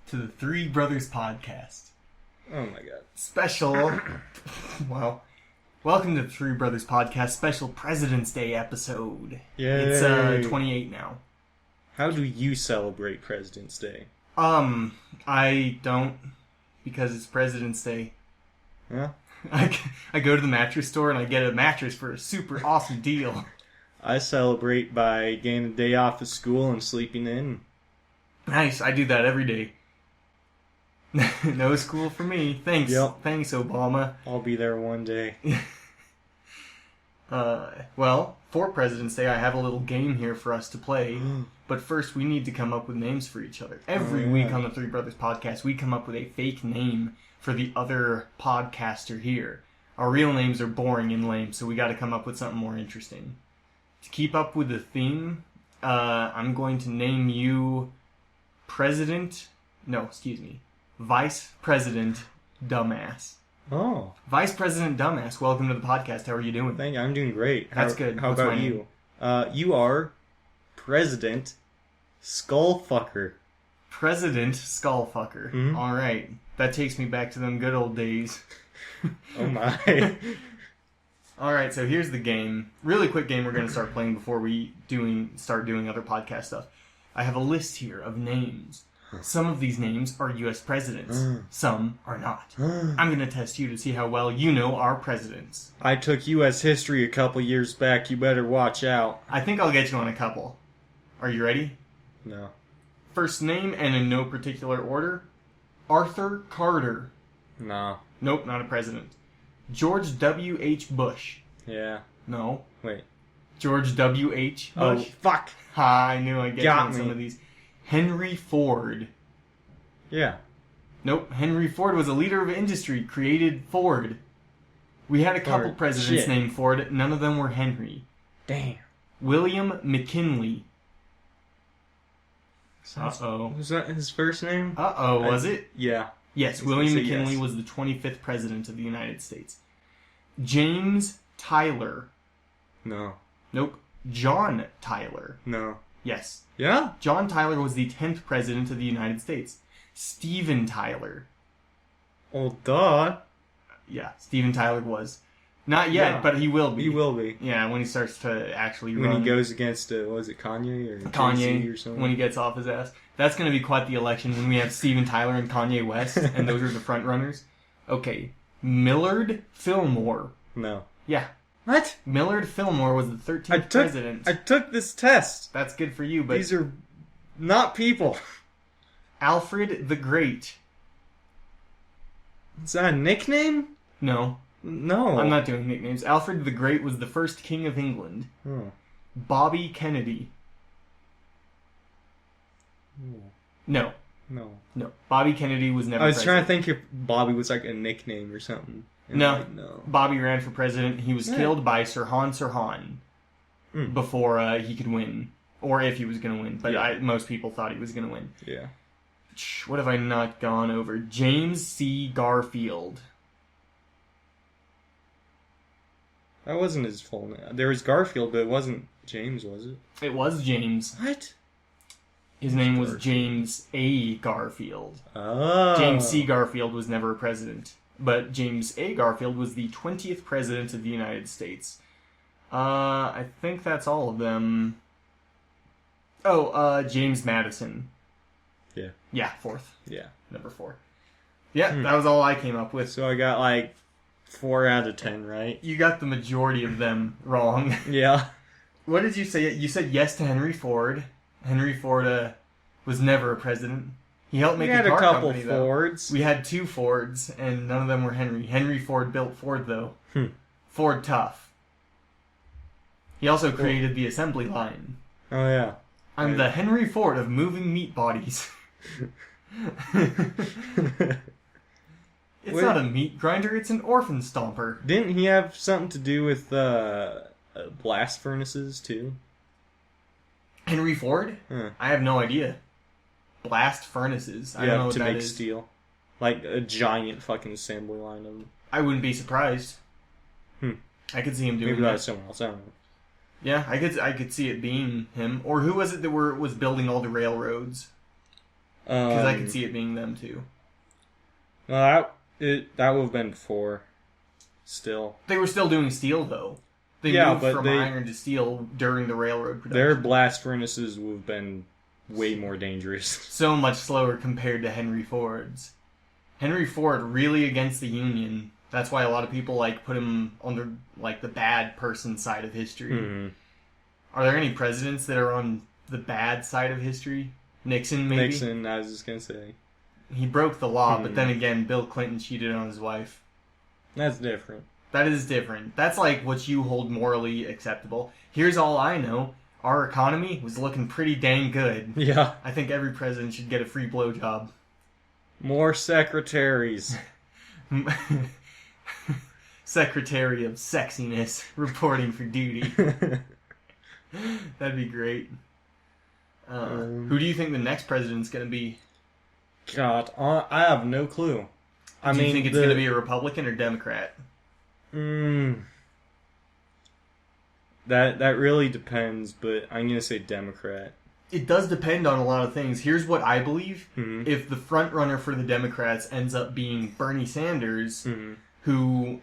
to the Three Brothers Podcast. Oh my god. Special... wow. Welcome to the Three Brothers Podcast special President's Day episode. Yay. It's 28 now. How do you celebrate President's Day? I don't, because it's President's Day. Yeah? I go to the mattress store and I get a mattress for a super awesome deal. I celebrate by getting a day off of school and sleeping in. Nice, I do that every day. No school for me. Thanks. Yep. Thanks, Obama. I'll be there one day. Well, for President's Day, I have a little game here for us to play. But first, we need to come up with names for each other. Every week on the Three Brothers Podcast, we come up with a fake name for the other podcaster here. Our real names are boring and lame, so we got to come up with something more interesting. To keep up with the theme, I'm going to name you Vice President Dumbass. Oh. Vice President Dumbass, welcome to the podcast. How are you doing? Thank you. I'm doing great. That's good. How What's about my you? You are President Skullfucker. President Skullfucker. Mm-hmm. Alright. That takes me back to them good old days. Oh my. Alright, so here's the game. Really quick game we're going to start playing before we start doing other podcast stuff. I have a list here of names. Some of these names are U.S. presidents. Some are not. I'm going to test you to see how well you know our presidents. I took U.S. history a couple years back. You better watch out. I think I'll get you on a couple. Are you ready? No. First name, and in no particular order, Arthur Carter. No. Nope, not a president. George W.H. Bush. Yeah. No. Wait. George W.H. Bush. Oh, fuck. Ha, I knew I'd get you Got on me. some of these. Henry Ford. Yeah. Nope, Henry Ford was a leader of industry, created Ford. We had a couple Ford. presidents Shit. named Ford, none of them were Henry. Damn. William McKinley. Uh-oh. Was that his first name? Uh-oh, was it? Yeah. Yes, I was William gonna say McKinley yes. was the 25th president of the United States. James Tyler. No. Nope. John Tyler. No. Yes. Yeah? John Tyler was the 10th president of the United States. Steven Tyler. Oh, duh. Yeah, Steven Tyler was. Not yet, Yeah. but he will be. He will be. Yeah, when he starts to actually When run. he goes against, was it Kanye or Kanye, Jay-Z or something? when he gets off his ass. That's going to be quite the election when we have Steven Tyler and Kanye West, and those are the front runners. Okay. Millard Fillmore. No. Yeah. What? Millard Fillmore was the 13th president. I took this test. That's good for you, but... These are not people. Alfred the Great. Is that a nickname? No. No. I'm not doing nicknames. Alfred the Great was the first king of England. Oh. Bobby Kennedy. No. No. No. Bobby Kennedy was never I was president. trying to think if Bobby was like a nickname or something. And No. like, no. Bobby ran for president. He was killed by Sirhan before he could win. Or if he was going to win. But Yeah. most people thought he was going to win. Yeah. What have I not gone over? James C. Garfield. That wasn't his full name. There was Garfield, but it wasn't James, was it? It was James. What? His name was Garfield. James A. Garfield. Oh. James C. Garfield was never a president. But James A. Garfield was the 20th president of the United States. I think that's all of them. Oh, James Madison. Yeah. Yeah, 4th. Yeah. Number 4. Yeah, that was all I came up with. So I got like 4 out of 10, right? You got the majority of them wrong. Yeah. What did you say? You said yes to Henry Ford. Henry Ford was never a president. He helped make We had a car a couple company, though. Fords. We had 2 Fords, and none of them were Henry. Henry Ford built Ford, though. Ford tough. He also created the assembly line. Oh, yeah. I'm the Henry Ford of moving meat bodies. It's not a meat grinder, it's an orphan stomper. Didn't he have something to do with blast furnaces, too? Henry Ford? Huh. I have no idea. Blast furnaces. I don't know what to that make is. steel. Like a giant fucking assembly line of them. I wouldn't be surprised. Hmm. I could see him doing Maybe that that. was someone else. I don't know. Yeah, I could see it being him. Or who was it that was building all the railroads? Because I could see it being them too. Well, that would have been 4. Still. They were still doing steel, though. They moved from iron to steel during the railroad production. Their blast furnaces would have been way more dangerous. So much slower compared to Henry Ford's. Henry Ford really against the Union. That's why a lot of people put him on the bad person side of history. Mm-hmm. Are there any presidents that are on the bad side of history? Nixon, maybe? Nixon, I was just going to say. He broke the law, but then again, Bill Clinton cheated on his wife. That's different. That is different. That's what you hold morally acceptable. Here's all I know. Our economy was looking pretty dang good. Yeah. I think every president should get a free blowjob. More secretaries. Secretary of Sexiness reporting for duty. That'd be great. Who do you think the next president's going to be? God, I have no clue. Do you think it's going to be a Republican or Democrat? That really depends, but I'm going to say Democrat. It does depend on a lot of things. Here's what I believe. Mm-hmm. If the front runner for the Democrats ends up being Bernie Sanders, who,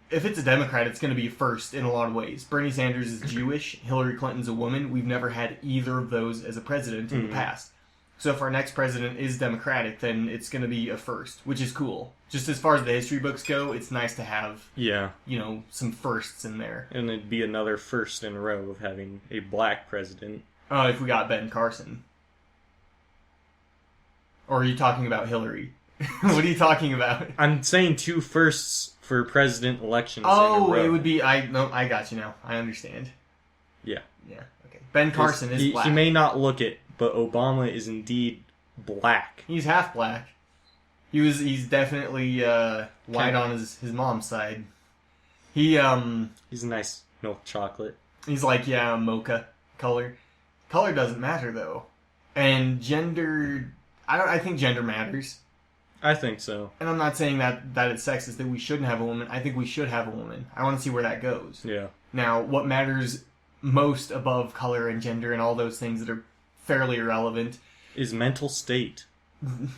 if it's a Democrat, it's going to be first in a lot of ways. Bernie Sanders is Jewish. Hillary Clinton's a woman. We've never had either of those as a president in the past. So if our next president is Democratic, then it's going to be a first, which is cool. Just as far as the history books go, it's nice to have, some firsts in there. And it'd be another first in a row of having a black president. If we got Ben Carson. Or are you talking about Hillary? What are you talking about? I'm saying 2 firsts for president elections in a row. It would be... I got you now. I understand. Yeah. Yeah, okay. Ben Carson is black. He may not look it, but Obama is indeed black. He's half black. He's definitely white on his mom's side. He's a nice milk chocolate. He's mocha color. Color doesn't matter though. And gender, I think gender matters. I think so. And I'm not saying that it's sexist that we shouldn't have a woman. I think we should have a woman. I want to see where that goes. Yeah. Now, what matters most above color and gender and all those things that are fairly irrelevant is mental state.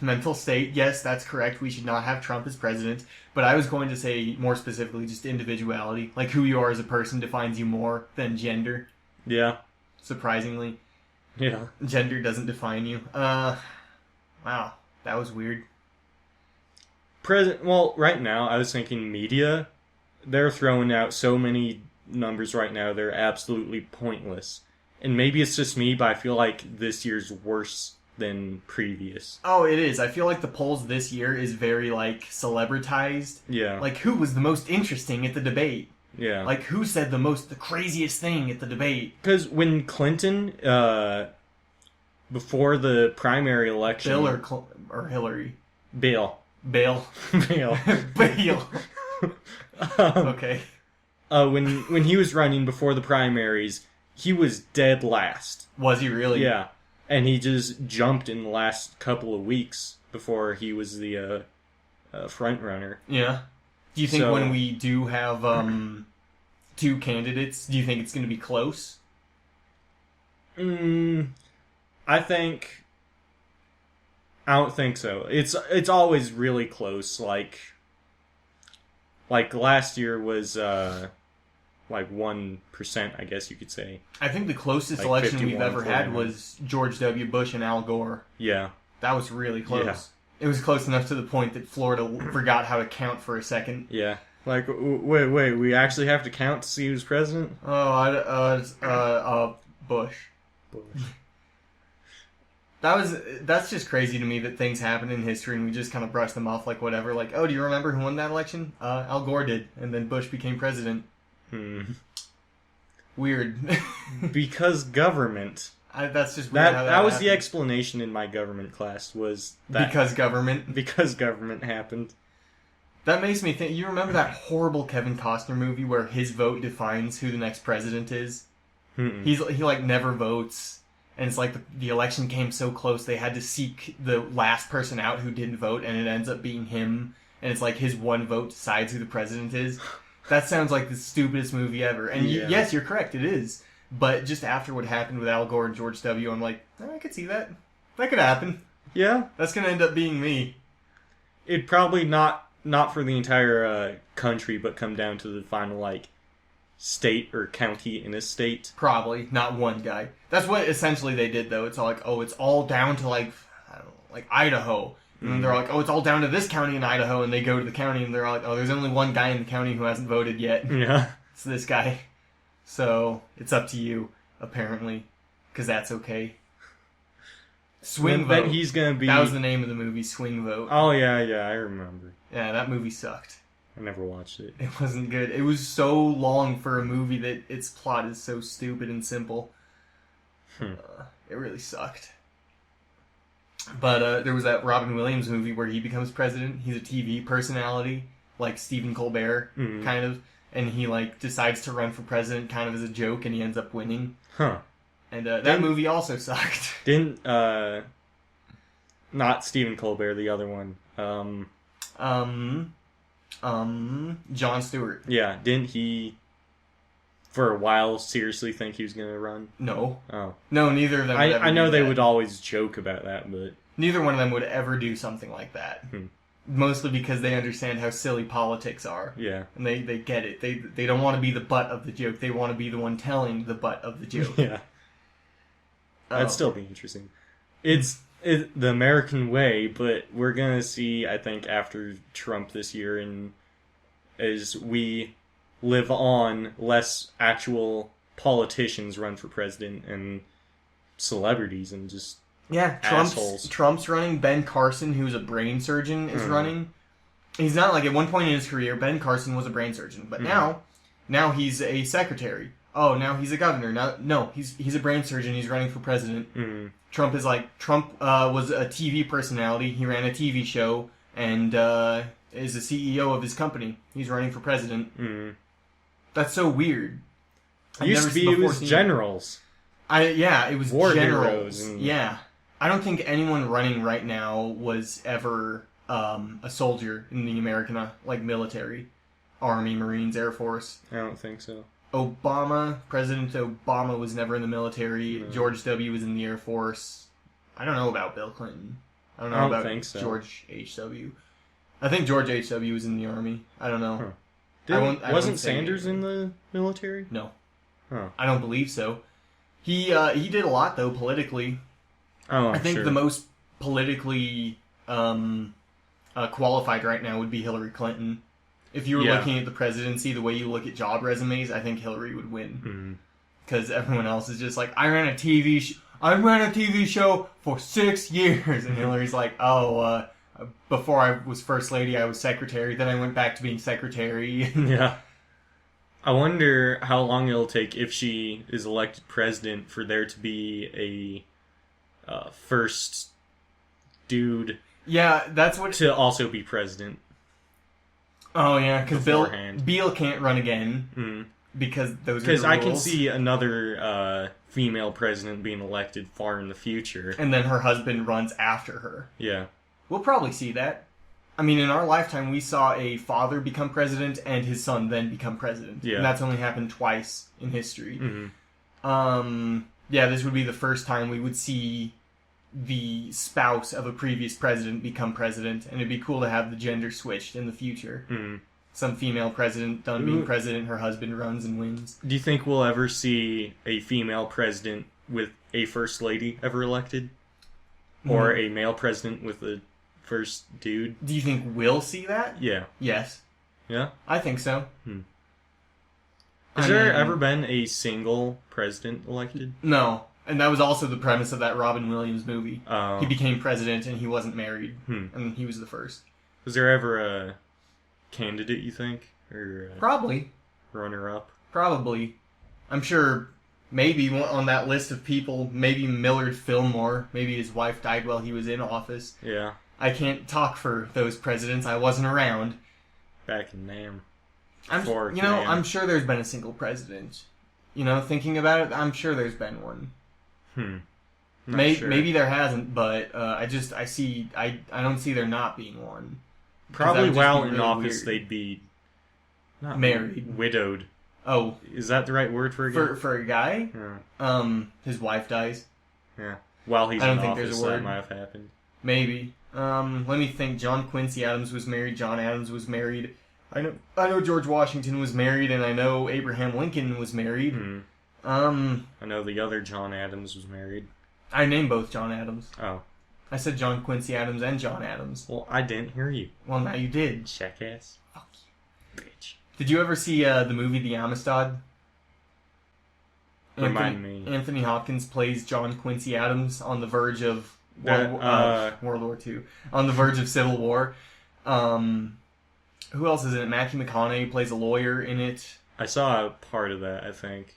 Mental state, yes, that's correct. We should not have Trump as president. But I was going to say more specifically just individuality. Like who you are as a person defines you more than gender. Yeah. Surprisingly. Yeah. Gender doesn't define you. Wow. That was weird. Well, right now, I was thinking media. They're throwing out so many numbers right now, they're absolutely pointless. And maybe it's just me, but I feel like this year's worse than previous. Oh, it is. I feel like the polls this year is very, celebritized. Yeah. Who was the most interesting at the debate? Yeah. Who said the craziest thing at the debate? Because when Clinton, before the primary election... Bill or Hillary? Bill. Bail. Bail. Bail. Okay. When he was running before the primaries, he was dead last. Was he really? Yeah. And he just jumped in the last couple of weeks before he was the front runner. Yeah. Do you think when we do have 2 candidates, do you think it's going to be close? I don't think so. It's always really close. Like last year was 1%, I guess you could say. I think the closest election we've ever had was George W. Bush and Al Gore. Yeah. That was really close. Yeah. It was close enough to the point that Florida forgot how to count for a second. Yeah. Wait, we actually have to count to see who's president? Oh, Bush. That's just crazy to me that things happen in history and we just kind of brush them off like whatever. Like, oh, do you remember who won that election? Al Gore did, and then Bush became president. Weird. Because government. That's just weird. That was the explanation in my government class was that because government happened. That makes me think. You remember that horrible Kevin Costner movie where his vote defines who the next president is? He never votes. And it's like the election came so close, they had to seek the last person out who didn't vote, and it ends up being him. And it's like his one vote decides who the president is. That sounds like the stupidest movie ever. And yes, you're correct, it is. But just after what happened with Al Gore and George W., I'm like, I could see that. That could happen. Yeah. That's gonna end up being me. It'd probably not for the entire country, but come down to the final, like, state or county in a state. Probably. Not one guy. That's what essentially they did, though. It's all like, oh, it's all down to, like, I don't know, like Idaho. And then they're like, oh, it's all down to this county in Idaho. And they go to the county and they're like, oh, there's only one guy in the county who hasn't voted yet. Yeah. It's this guy. So, it's up to you, apparently. Because that's okay. Swing Vote. Then he's gonna be... That was the name of the movie, Swing Vote. Oh, yeah, I remember. Yeah, that movie sucked. I never watched it. It wasn't good. It was so long for a movie that its plot is so stupid and simple. It really sucked. But there was that Robin Williams movie where he becomes president. He's a TV personality, like Stephen Colbert, kind of. And he, like, decides to run for president kind of as a joke, and he ends up winning. Huh. And that movie also sucked. Didn't, not Stephen Colbert, the other one. Jon Stewart. Yeah, didn't he, for a while, seriously think he was going to run? No. Oh. No, neither of them would ever I know do they that. would always joke about that, but... Neither one of them would ever do something like that. Mostly because they understand how silly politics are. Yeah. And they get it. They don't want to be the butt of the joke. They want to be the one telling the butt of the joke. Yeah. That'd still be interesting. It's the American way, but we're going to see, I think, after Trump this year, and as we live on, less actual politicians run for president and celebrities and just assholes. Trump's running. Ben Carson, who's a brain surgeon, is running. He's not like, at one point in his career, Ben Carson was a brain surgeon, but now he's a secretary. Oh, now he's a governor. No, he's a brain surgeon. He's running for president. Trump was a TV personality. He ran a TV show and is the CEO of his company. He's running for president. That's so weird. Used to be it was generals. It was war generals. Heroes. Yeah, I don't think anyone running right now was ever a soldier in the American military, Army, Marines, Air Force. I don't think so. President Obama was never in the military. No. George W. was in the Air Force. I don't know about Bill Clinton. I don't know about George H.W. I think George H.W. was in the Army. I don't know. Wasn't Sanders in the military? No. Huh. I don't believe so. He did a lot, though, politically. Oh, I think the most politically qualified right now would be Hillary Clinton. If you were looking at the presidency the way you look at job resumes, I think Hillary would win. Because everyone else is just like, I ran a TV show for 6 years. And Hillary's like, before I was first lady, I was secretary. Then I went back to being secretary. Yeah. I wonder how long it'll take if she is elected president for there to be a first dude. Yeah, that's what... To also be president. Oh, yeah, because Beale can't run again. Because those are the rules. Because I can see another female president being elected far in the future. And then her husband runs after her. Yeah. We'll probably see that. I mean, in our lifetime, we saw a father become president and his son then become president. Yeah. And that's only happened twice in history. This would be the first time we would see the spouse of a previous president become president, and it'd be cool to have the gender switched in the future. Some female president done being president, her husband runs and wins. Do you think we'll ever see a female president with a first lady ever elected? Or a male president with a first dude? Do you think we'll see that? Yeah. Yes. Yeah? I think so. Has there ever been a single president elected? No. And that was also the premise of that Robin Williams movie. He became president and he wasn't married. And he was the first. Was there ever a candidate, you think? Or probably. Runner-up? Probably. I'm sure maybe on that list of people, maybe Millard Fillmore. Maybe his wife died while he was in office. Yeah. I can't talk for those presidents. I wasn't around. Back in NAM. I'm sure there's been a single president. Thinking about it, I'm sure there's been one. Maybe there hasn't, but I don't see there not being one. Probably while in office they'd be not married, widowed. Oh, is that the right word for a guy? For a guy? Yeah. His wife dies. Yeah. While he's in office, that might have happened. Maybe. Let me think. John Quincy Adams was married. John Adams was married. I know George Washington was married, and I know Abraham Lincoln was married. I know the other John Adams was married. I named both John Adams. Oh. I said John Quincy Adams and John Adams. Well, I didn't hear you. Well, now you did. Jackass. Fuck you. Bitch. Did you ever see the movie The Amistad? Remind me. Anthony Hopkins plays John Quincy Adams on the verge of World War II. On the verge of Civil War. Who else is in it? Matthew McConaughey plays a lawyer in it. I saw a part of that, I think.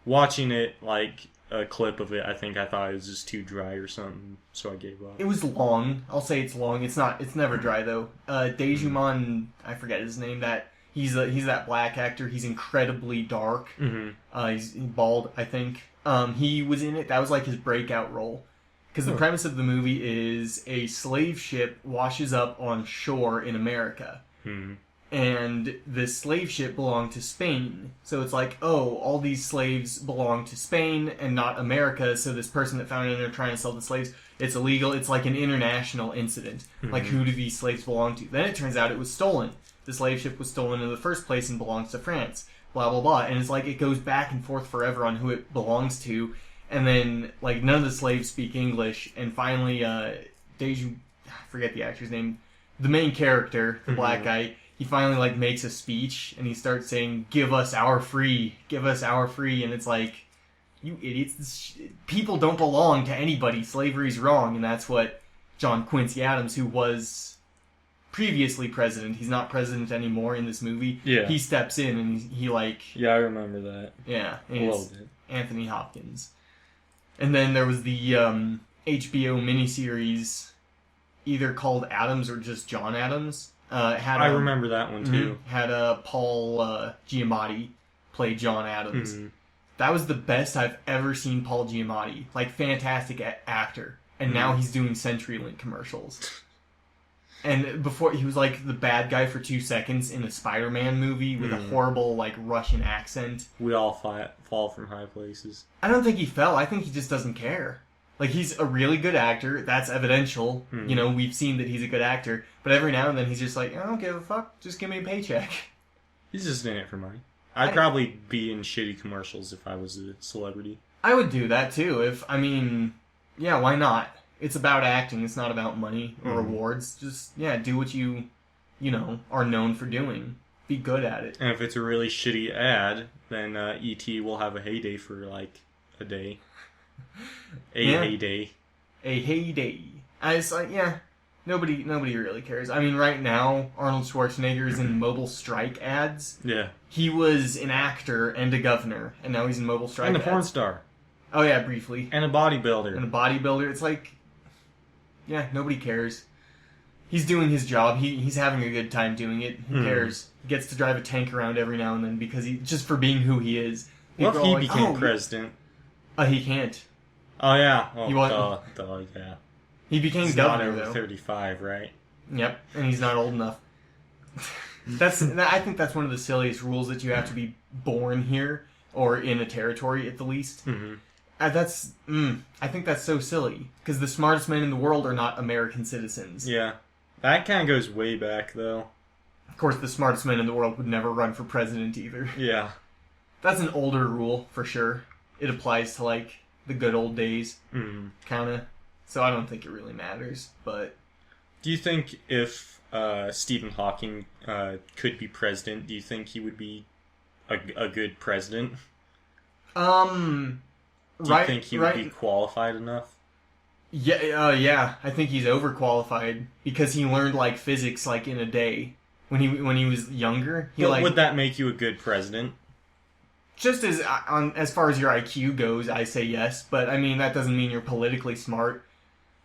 Watching it, like, a clip of it, I think I thought it was just too dry or something, so I gave up. It was long. I'll say it's long. It's never dry, though. Dejumon, I forget his name, he's that black actor. He's incredibly dark. He's bald, I think. He was in it. That was like his breakout role. Because the premise of the movie is a slave ship washes up on shore in America. And this slave ship belonged to Spain. So it's like, oh, all these slaves belong to Spain and not America, so this person that found it and they're trying to sell the slaves, it's illegal. It's like an international incident. Like, who do these slaves belong to? Then it turns out it was stolen. The slave ship was stolen in the first place and belongs to France. Blah, blah, blah. And it's like, it goes back and forth forever on who it belongs to. And then, like, none of the slaves speak English. And finally, I forget the actor's name. The main character, the black guy, he finally, like, makes a speech, and he starts saying, give us our free, and it's like, you idiots, people don't belong to anybody, slavery's wrong, and that's what John Quincy Adams, who was previously president, he's not president anymore in this movie, he steps in, and he like... Yeah, I remember that. Yeah, and a little it's bit. Anthony Hopkins. And then there was the HBO miniseries, either called Adams or just John Adams. I remember that one too. Had Paul Giamatti play John Adams. That was the best I've ever seen Paul Giamatti. Like, fantastic actor. And now he's doing CenturyLink commercials. And before, he was like the bad guy for 2 seconds in a Spider-Man movie with a horrible, like, Russian accent. We all fall from high places. I don't think he fell. I think he just doesn't care. Like, he's a really good actor. That's evidential. You know, we've seen that he's a good actor. But every now and then he's just like, I don't give a fuck. Just give me a paycheck. He's just in it for money. I'd probably be in shitty commercials if I was a celebrity. I would do that, too. Yeah, why not? It's about acting. It's not about money or awards. Just, do what you are known for doing. Be good at it. And if it's a really shitty ad, then E.T. will have a heyday for, like, a day. Heyday. A heyday. It's like, nobody really cares. I mean, right now, Arnold Schwarzenegger is in Mobile Strike ads. Yeah. He was an actor and a governor, and now he's in Mobile Strike ads. And a porn star. Oh, yeah, briefly. And a bodybuilder. It's like, nobody cares. He's doing his job. He's having a good time doing it. Who cares? He gets to drive a tank around every now and then because just for being who he is. What if he became president? He can't. Oh, yeah. Oh, yeah. He became governor, not over though. 35, right? Yep, and he's not old enough. I think that's one of the silliest rules, that you have to be born here, or in a territory at the least. I think that's so silly, because the smartest men in the world are not American citizens. Yeah. That kind of goes way back, though. Of course, the smartest men in the world would never run for president, either. Yeah. That's an older rule, for sure. It applies to, like, the good old days, kinda. So I don't think it really matters, but... Do you think if Stephen Hawking could be president, do you think he would be a good president? Do you think he would be qualified enough? Yeah, I think he's overqualified, because he learned, like, physics, like, in a day. When he was younger, would that make you a good president? Just as far as your IQ goes, I say yes, but I mean, that doesn't mean you're politically smart.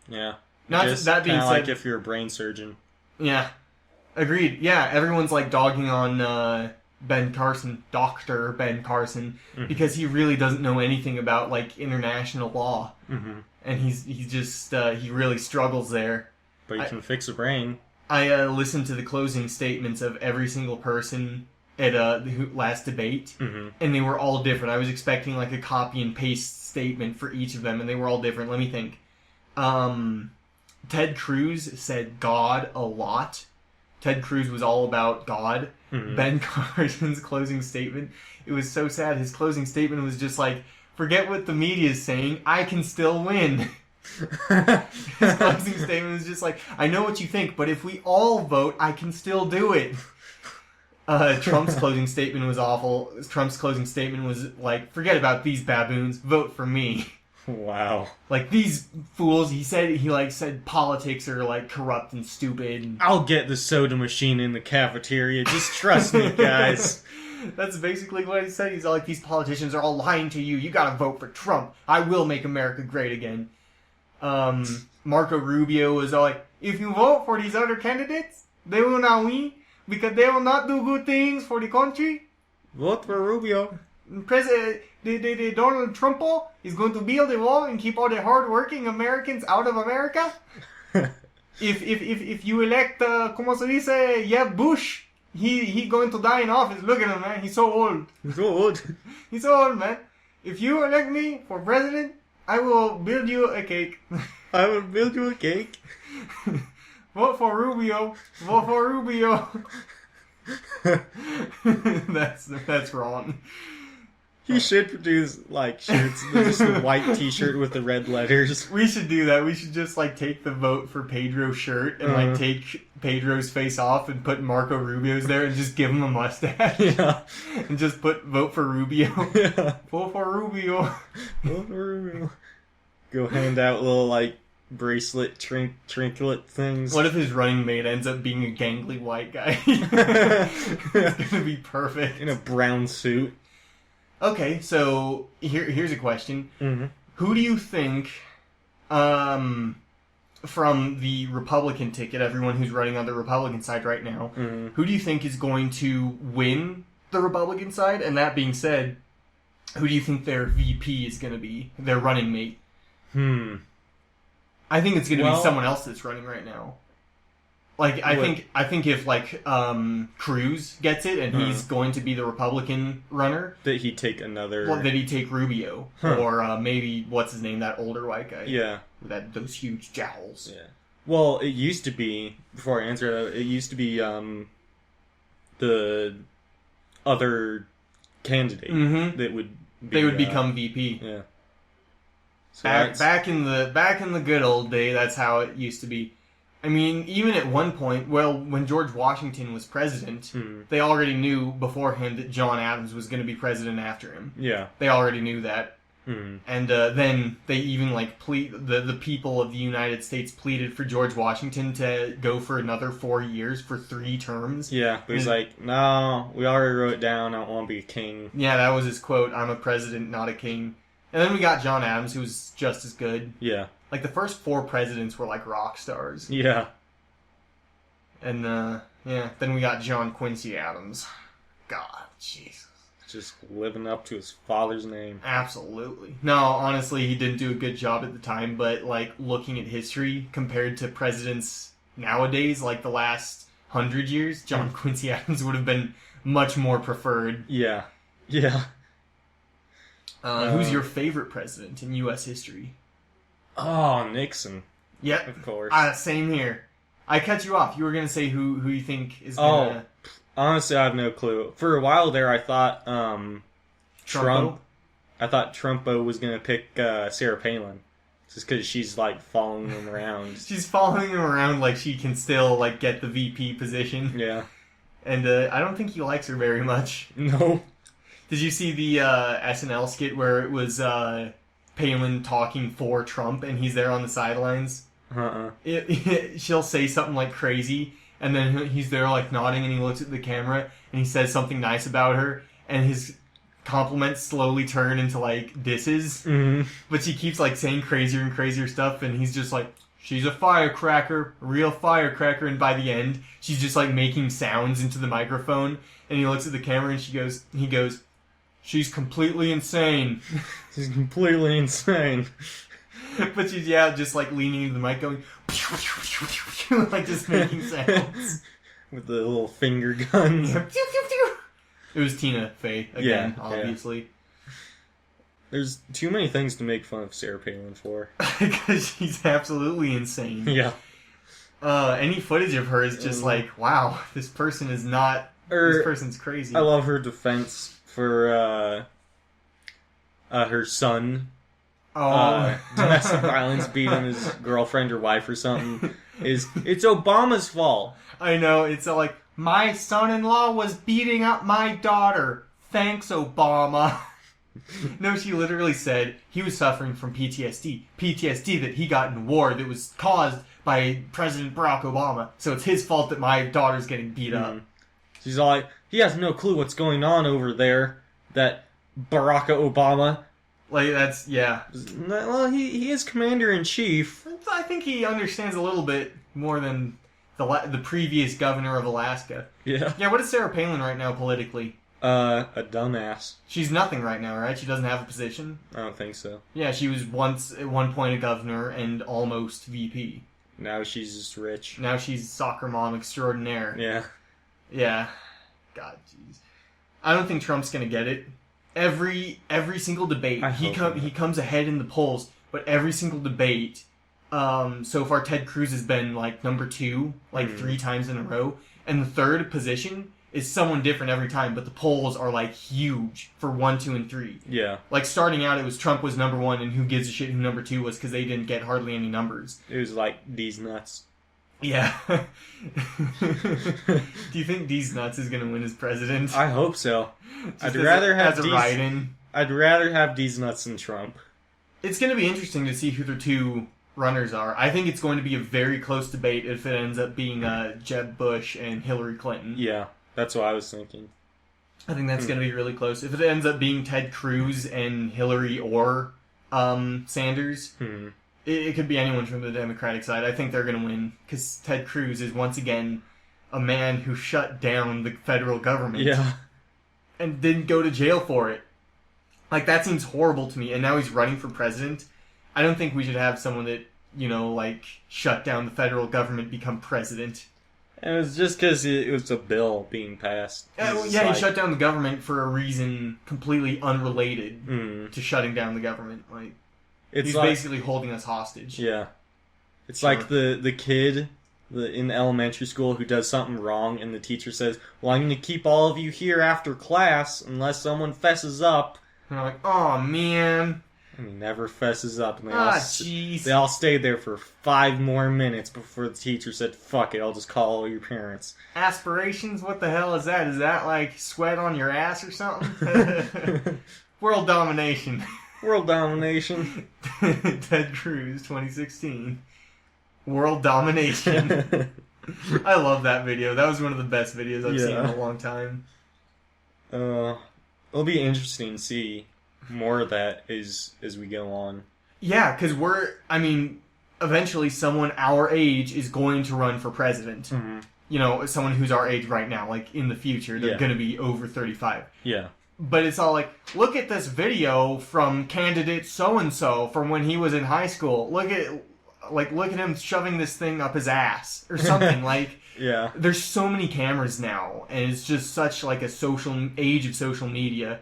Yeah. Not just that being said, like if you're a brain surgeon. Yeah. Agreed. Yeah, everyone's like dogging on Dr. Ben Carson, because he really doesn't know anything about like international law. And he's just he really struggles there. But he can fix a brain. I listened to the closing statements of every single person at the last debate, and they were all different. I was expecting like a copy and paste statement for each of them, and they were all different. Let me think. Ted Cruz said God a lot. Ted Cruz was all about God. Mm-hmm. Ben Carson's closing statement, it was so sad. His closing statement was just like, forget what the media is saying, I can still win. His closing statement was just like, I know what you think, but if we all vote, I can still do it. Trump's closing statement was awful. Trump's closing statement was like, forget about these baboons, vote for me. Wow. Like, these fools, he said politics are, like, corrupt and stupid. I'll get the soda machine in the cafeteria. Just trust me, guys. That's basically what he said. He's all like, these politicians are all lying to you. You gotta vote for Trump. I will make America great again. Marco Rubio was all like, if you vote for these other candidates, they will not win because they will not do good things for the country. Vote for Rubio. President Donald Trump is going to build a wall and keep all the hard-working Americans out of America. If you elect, ¿cómo se dice? Jeb Bush, he going to die in office. Look at him, man. He's so old. He's so old. He's so old, man. If you elect me for president, I will build you a cake. I will build you a cake. Vote for Rubio. Vote for Rubio. That's wrong. He should produce, like, shirts, just a white t-shirt with the red letters. We should do that. We should just, like, take the vote for Pedro shirt and, like, take Pedro's face off and put Marco Rubio's there and just give him a mustache. Yeah. And just put vote for Rubio. Yeah. Vote for Rubio. Vote for Rubio. Go hand out little, like, bracelet, trinket things. What if his running mate ends up being a gangly white guy? It's gonna be perfect. In a brown suit. Okay, so here's a question. Mm-hmm. Who do you think, from the Republican ticket, everyone who's running on the Republican side right now, who do you think is going to win the Republican side? And that being said, who do you think their VP is going to be, their running mate? I think it's going to be someone else that's running right now. Like, I think if, like, Cruz gets it and he's going to be the Republican runner... That he'd take another... Well, that he'd take Rubio. Or maybe, what's his name, that older white guy. Yeah. With those huge jowls. Yeah. Well, it used to be, before I answer that, it used to be, the other candidate that would be... They would become VP. Yeah. So back in the good old day, that's how it used to be. I mean, even at one point, when George Washington was president, they already knew beforehand that John Adams was going to be president after him. Yeah. They already knew that. And then they even, like, the people of the United States pleaded for George Washington to go for another 4 years, for 3 terms. Yeah, but he's like, no, we already wrote it down, I don't want to be a king. Yeah, that was his quote, I'm a president, not a king. And then we got John Adams, who was just as good. Yeah. Like, the first 4 presidents were, like, rock stars. Yeah. And, then we got John Quincy Adams. God, Jesus. Just living up to his father's name. Absolutely. No, honestly, he didn't do a good job at the time, but, like, looking at history, compared to presidents nowadays, like the last 100 years, John Quincy Adams would have been much more preferred. Yeah. Yeah. Who's your favorite president in U.S. history? Oh, Nixon. Yep. Of course. Same here. I cut you off. You were going to say who you think is going to... Honestly, I have no clue. For a while there, I thought Trump. I thought Trumpo was going to pick Sarah Palin. Just because she's, like, following him around. She's following him around like she can still, like, get the VP position. Yeah. And I don't think he likes her very much. No. Did you see the SNL skit where it was Palin talking for Trump and he's there on the sidelines? She'll say something like crazy, and then he's there like nodding, and he looks at the camera and he says something nice about her, and his compliments slowly turn into like disses. But she keeps like saying crazier and crazier stuff, and he's just like, she's a firecracker, a real firecracker. And by the end, she's just like making sounds into the microphone, and he looks at the camera and he goes, she's completely insane. She's completely insane. But she's, just like leaning into the mic going, like just making sounds. With the little finger guns. It was Tina Fey again, obviously. There's too many things to make fun of Sarah Palin for. Because she's absolutely insane. Yeah. Any footage of her is just like, wow, this person is not... this person's crazy. I love her defense for her son. Domestic violence, beating his girlfriend or wife or something. It's Obama's fault. I know, it's like, my son-in-law was beating up my daughter. Thanks, Obama. No, she literally said he was suffering from PTSD. PTSD that he got in war that was caused by President Barack Obama. So it's his fault that my daughter's getting beat up. She's all like, he has no clue what's going on over there. That Barack Obama. Like, that's, yeah. Well, he is commander-in-chief. I think he understands a little bit more than the previous governor of Alaska. Yeah. Yeah, what is Sarah Palin right now politically? A dumbass. She's nothing right now, right? She doesn't have a position? I don't think so. Yeah, she was once, at one point, a governor and almost VP. Now she's just rich. Now she's soccer mom extraordinaire. Yeah. Yeah. God, jeez. I don't think Trump's gonna get it. Every single debate, he comes ahead in the polls, but every single debate, so far Ted Cruz has been, like, number 2, like, 3 times in a row, and the third position is someone different every time, but the polls are, like, huge for 1, 2, and 3. Yeah. Like, starting out, it was Trump was number 1, and who gives a shit who number 2 was, because they didn't get hardly any numbers. It was like, these nuts. Yeah. Do you think These Nuts is going to win as president? I hope so. I'd rather have These Nuts than Trump. It's going to be interesting to see who the 2 runners are. I think it's going to be a very close debate if it ends up being Jeb Bush and Hillary Clinton. Yeah, that's what I was thinking. I think that's going to be really close. If it ends up being Ted Cruz and Hillary or Sanders, it could be anyone from the Democratic side. I think they're going to win because Ted Cruz is once again a man who shut down the federal government. Yeah. And didn't go to jail for it. Like, that seems horrible to me. And now he's running for president. I don't think we should have someone that, like, shut down the federal government become president. And it was just because it was a bill being passed. He shut down the government for a reason completely unrelated to shutting down the government. Like, he's basically holding us hostage. Yeah. It's like the kid in elementary school who does something wrong, and the teacher says, well, I'm going to keep all of you here after class unless someone fesses up. And I'm like, oh, man. And he never fesses up. And jeez. They all stayed there for 5 more minutes before the teacher said, fuck it, I'll just call all your parents. Aspirations? What the hell is that? Is that like sweat on your ass or something? World domination. World domination. Ted Cruz, 2016. World domination. I love that video. That was one of the best videos I've seen in a long time. It'll be interesting to see more of that as we go on. Yeah, because eventually someone our age is going to run for president. Mm-hmm. Someone who's our age right now, like in the future, they're going to be over 35. Yeah. But it's all like, look at this video from candidate so-and-so from when he was in high school. Look at him shoving this thing up his ass or something. Like, yeah. There's so many cameras now, and it's just such like a age of social media.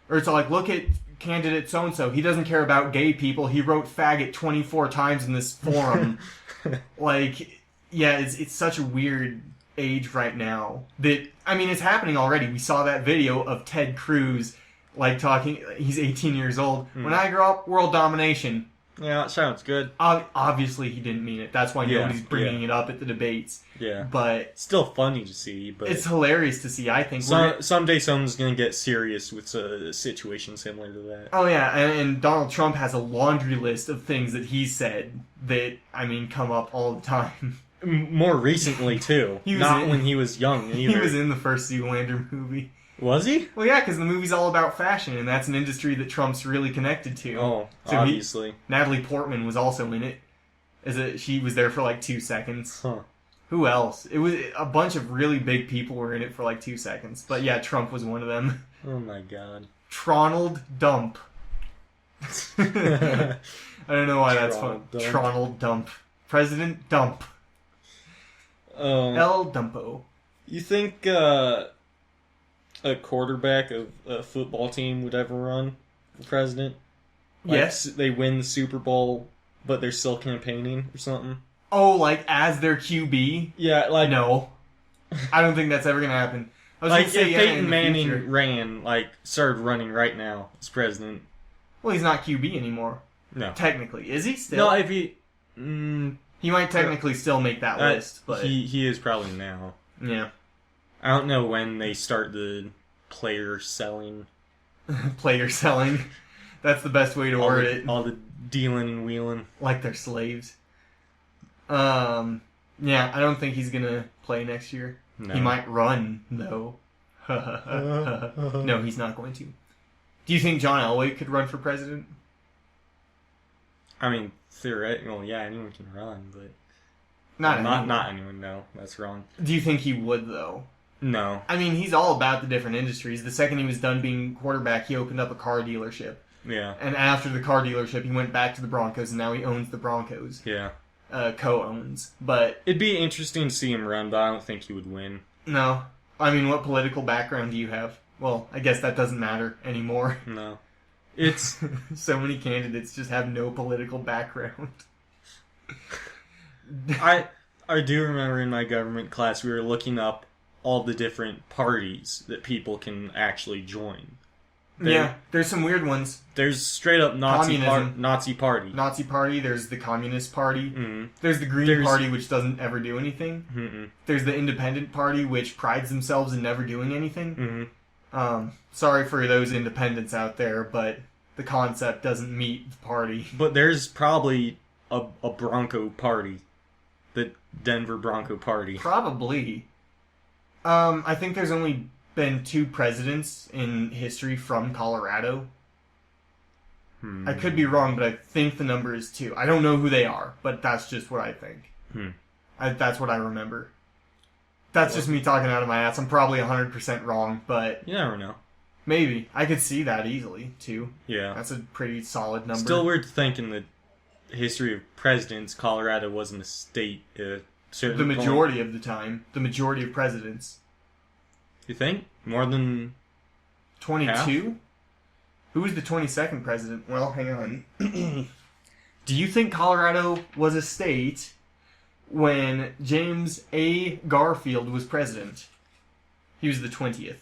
Or it's all like, look at candidate so-and-so. He doesn't care about gay people. He wrote faggot 24 times in this forum. It's such a weird age right now that, it's happening already. We saw that video of Ted Cruz, like, talking, he's 18 years old. When I grow up, world domination. Yeah, that sounds good. Obviously, he didn't mean it. That's why nobody's bringing it up at the debates. Yeah. But it's still funny to see, but it's hilarious to see, I think. Someday someone's going to get serious with a situation similar to that. Oh, yeah, and Donald Trump has a laundry list of things that he said that, come up all the time. More recently, too. When he was young, either. He was in the first Zoolander movie. Was he? Well, yeah, because the movie's all about fashion, and that's an industry that Trump's really connected to. Oh, so obviously. Natalie Portman was also in it. She was there for like 2 seconds. Huh. Who else? It was a bunch of really big people were in it for like 2 seconds. But yeah, Trump was one of them. Oh my god. Tronald Dump. I don't know why that's fun. Tronald Dump. President Dump. El Dumpo. You think a quarterback of a football team would ever run for president? Like, Yes. They win the Super Bowl, but they're still campaigning or something. Oh, like as their QB? Yeah, like No. I don't think that's ever going to happen. I was like gonna say, if yeah, in Peyton the Manning future. ran, like started running right now as president. Well, he's not QB anymore. No, Technically. Is he still? no. If he, He might technically still make that list, but... he is probably now. Yeah. I don't know when they start the player selling. Player selling. That's the best way to word it. All the dealing and wheeling. Like they're slaves. Yeah, I don't think he's gonna play next year. No. He might run, though. No, he's not going to. Do you think John Elway could run for president? I mean, theoretically, yeah, anyone can run, but Not anyone. No, that's wrong. Do you think he would, though? No. I mean, he's all about the different industries. The second he was done being quarterback, he opened up a car dealership. Yeah. And after the car dealership, he went back to the Broncos, and now he owns the Broncos. Yeah. Co-owns. But... It'd be interesting to see him run, but I don't think he would win. No. I mean, what political background do you have? Well, I guess that doesn't matter anymore. No. It's... So many candidates just have no political background. I do remember in my government class we were looking up all the different parties that people can actually join. There's some weird ones. There's straight up Nazi party. Nazi party, there's the Communist Party. Mm-hmm. There's the Green Party, which doesn't ever do anything. Mm-hmm. There's the Independent Party, which prides themselves in never doing anything. Mm-hmm. Sorry for those independents out there, but the concept doesn't meet the party. But there's probably a Bronco party. The Denver Bronco Party. Probably. I think there's only been 2 presidents in history from Colorado. I could be wrong, but I think the number is 2. I don't know who they are, but that's just what I think. That's what I remember. That's just me talking out of my ass. I'm probably 100% wrong, but... You never know. Maybe. I could see that easily, too. Yeah. That's a pretty solid number. Still weird to think in the history of presidents, Colorado wasn't a state. The majority of the time. The majority of presidents. You think? More than 22? Who was the 22nd president? Well, hang on. Do you think Colorado was a state when James A. Garfield was president? He was the 20th.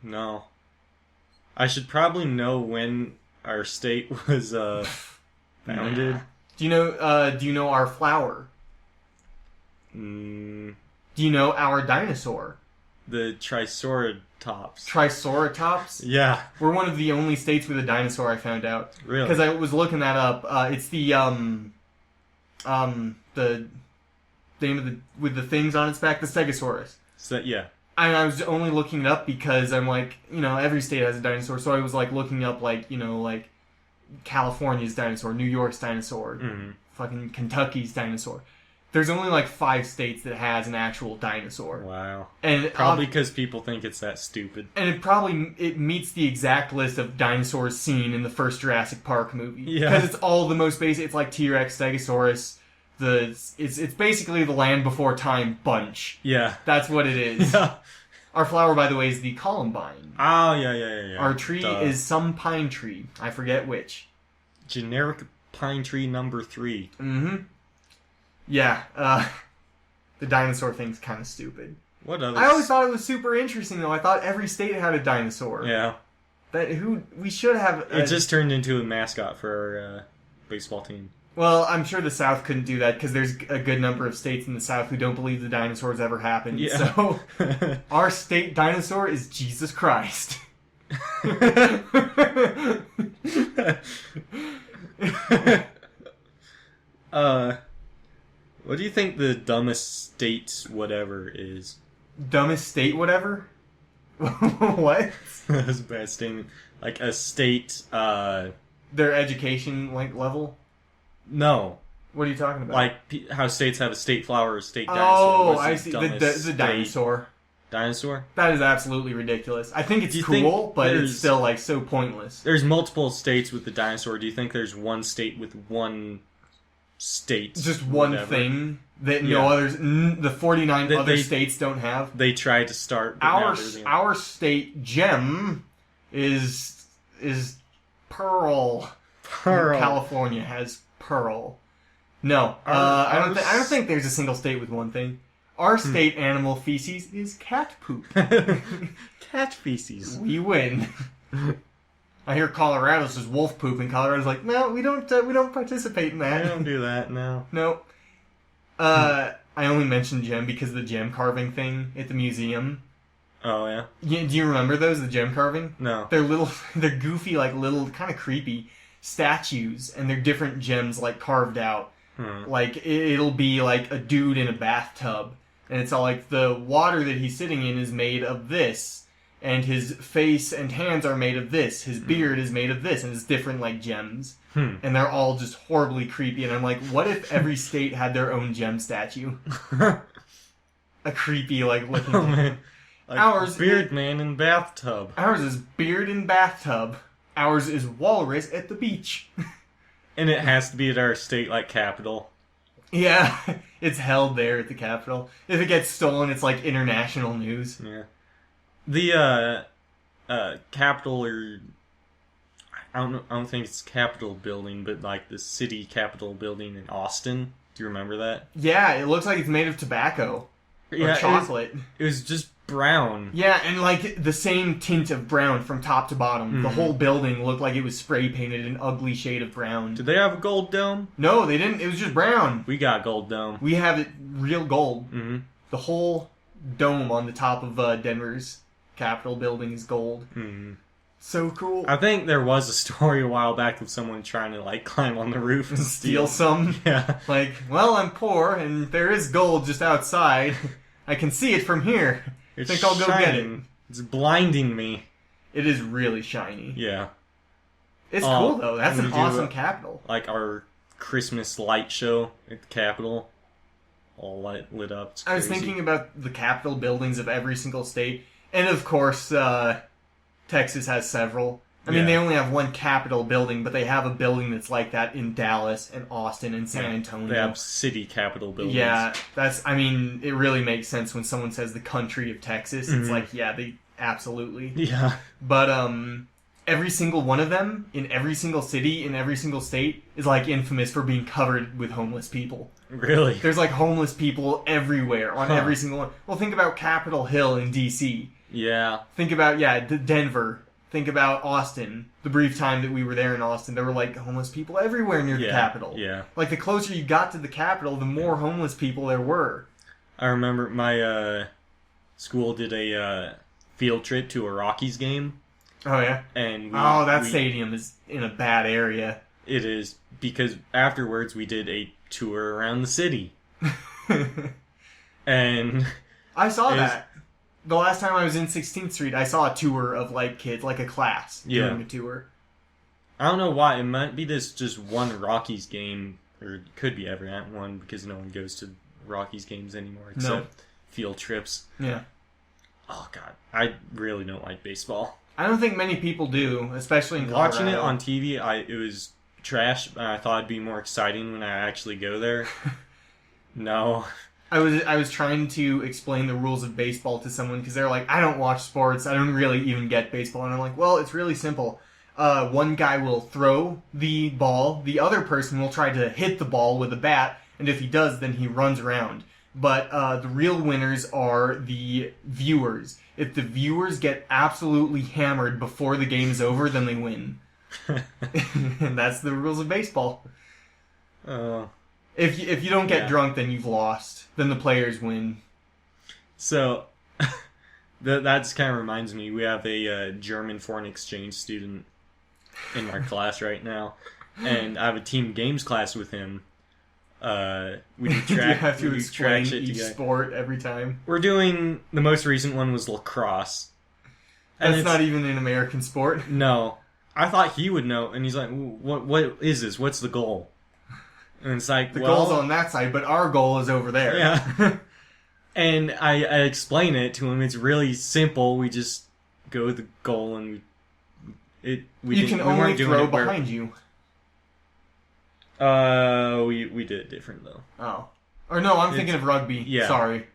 No. I should probably know when our state was founded. Do you know our flower? Do you know our dinosaur? The Triceratops. Triceratops? Yeah. We're one of the only states with a dinosaur, I found out. Really? Because I was looking that up. It's the name of with the things on its back, the Stegosaurus. So, yeah. And I was only looking it up because I'm like, every state has a dinosaur, so I was like looking up like California's dinosaur, New York's dinosaur, fucking Kentucky's dinosaur. There's only like 5 states that has an actual dinosaur. Wow. And probably because people think it's that stupid. And it meets the exact list of dinosaurs seen in the first Jurassic Park movie. Yeah. Because it's all the most basic. It's like T-Rex, Stegosaurus. It's basically the Land Before Time bunch. Yeah. That's what it is. Yeah. Our flower, by the way, is the columbine. Oh, yeah. Our tree is some pine tree. I forget which. Generic pine tree number 3. Mm-hmm. Yeah, the dinosaur thing's kind of stupid. What others? I always thought it was super interesting, though. I thought every state had a dinosaur. Yeah. We should have... It just turned into a mascot for our baseball team. Well, I'm sure the South couldn't do that, because there's a good number of states in the South who don't believe the dinosaurs ever happened. Yeah. So, our state dinosaur is Jesus Christ. What do you think the dumbest state whatever is? Dumbest state whatever? What? That was a bad statement. Like a state, Their education level? No. What are you talking about? Like how states have a state flower or a state dinosaur. Oh, I see. The dinosaur. Dinosaur? That is absolutely ridiculous. I think it's cool, but it's still like so pointless. There's multiple states with the dinosaur. Do you think there's one state with one state? Just one thing that no others, the 49 other states don't have? They tried to start. Our state gem is Pearl. Pearl. California has Pearl. No, I don't think there's a single state with one thing. Our state animal feces is cat poop. Cat feces. We win. I hear Colorado says wolf poop, and Colorado's like, no, we don't participate in that. I don't do that. No. Nope. I only mentioned gem because of the gem carving thing at the museum. Oh yeah. Yeah, do you remember those? The gem carving? No. They're goofy, like little, kind of creepy statues, and they're different gems like carved out. Like it'll be like a dude in a bathtub, and it's all like the water that he's sitting in is made of this, and his face and hands are made of this, his beard is made of this, and it's different like gems. And they're all just horribly creepy, and I'm like, what if every state had their own gem statue? A creepy, like, looking man. Like ours beard man in bathtub. Ours is beard in bathtub. Ours is walrus at the beach. And it has to be at our state, like, capital. Yeah, it's held there at the Capitol. If it gets stolen, it's like international news. Yeah. The, Capitol, or... I don't think it's Capitol building, but, like, the city Capitol building in Austin. Do you remember that? Yeah, it looks like it's made of tobacco. Or chocolate. It was just brown. Yeah, and like the same tint of brown from top to bottom. The whole building looked like it was spray painted an ugly shade of brown. Did they have a gold dome? No, they didn't. It was just brown. We got gold dome. We have it real gold. Mm-hmm. The whole dome on the top of Denver's Capitol building is gold. Mm-hmm. So cool. I think there was a story a while back of someone trying to like climb on the roof and steal some. Yeah. Like, well, I'm poor and there is gold just outside. I can see it from here. It's I think I'll go get it. It's blinding me. It is really shiny. Yeah. It's cool though. That's an awesome Capitol. Like our Christmas light show at the Capitol. All lit up. It's I was thinking about the Capitol buildings of every single state. And of course, Texas has several. I mean, they only have one Capitol building, but they have a building that's like that in Dallas and Austin and San Antonio. They have city Capitol buildings. Yeah, it really makes sense when someone says the country of Texas. It's like, yeah, they absolutely. Yeah. But every single one of them, in every single city, in every single state, is like infamous for being covered with homeless people. Really? There's like homeless people everywhere on every single one. Well, think about Capitol Hill in D.C. Yeah. Think about, Denver. Think about Austin. The brief time that we were there in Austin, there were like homeless people everywhere near the Capitol. Yeah. Like the closer you got to the Capitol, the more homeless people there were. I remember my school did a field trip to a Rockies game. Oh yeah. And that stadium is in a bad area. It is, because afterwards we did a tour around the city. And I saw that. The last time I was in 16th Street, I saw a tour of, like, kids, like a class doing a tour. I don't know why. It might be this just one Rockies game, or it could be every one, because no one goes to Rockies games anymore, except field trips. Yeah. Oh, God. I really don't like baseball. I don't think many people do, especially in Colorado. Watching it on TV, it was trash, and I thought it'd be more exciting when I actually go there. No. I was trying to explain the rules of baseball to someone because they're like, I don't watch sports. I don't really even get baseball. And I'm like, well, it's really simple. One guy will throw the ball. The other person will try to hit the ball with a bat. And if he does, then he runs around. But the real winners are the viewers. If the viewers get absolutely hammered before the game is over, then they win. And that's the rules of baseball. If you don't get drunk, then you've lost. Then the players win. So, that just kind of reminds me, we have a German foreign exchange student in our class right now. And I have a team games class with him. We do track. You have to explain shit each sport every time. We're doing, the most recent one was lacrosse. And that's not even an American sport. No. I thought he would know. And he's like, what is this? What's the goal? And it's like, the goal's on that side, but our goal is over there. Yeah. And I explain it to him. It's really simple. We just go with the goal, and you can only throw behind you. We did it different though. Oh, or no, I'm thinking of rugby. Yeah. Sorry.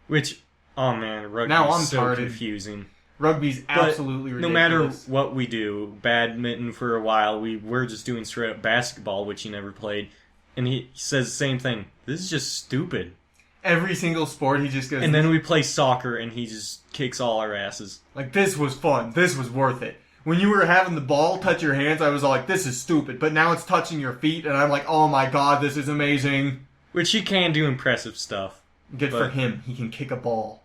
Which, oh man, rugby now is I'm so retarded. confusing. Rugby's absolutely ridiculous. No matter what we do, badminton for a while, we were just doing straight up basketball, which he never played. And he says the same thing. This is just stupid. Every single sport, he just goes... And then we play soccer, and he just kicks all our asses. Like, this was fun. This was worth it. When you were having the ball touch your hands, I was all like, this is stupid. But now it's touching your feet, and I'm like, oh my god, this is amazing. Which he can do impressive stuff. Good for him. He can kick a ball.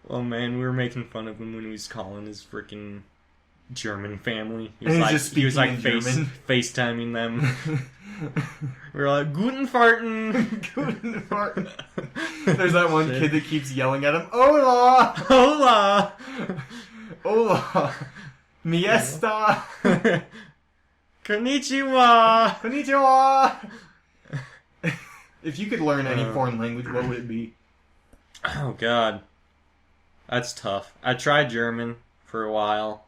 Oh man, we were making fun of him when he was calling his freaking German family. He was and like, just he was like FaceTiming them. We were like, Guten Farten! Guten Farten. There's that one kid that keeps yelling at him, Hola! Hola! Hola! Miesta! Konnichiwa! Konnichiwa! If you could learn any foreign language, what would it be? Oh god. That's tough. I tried German for a while.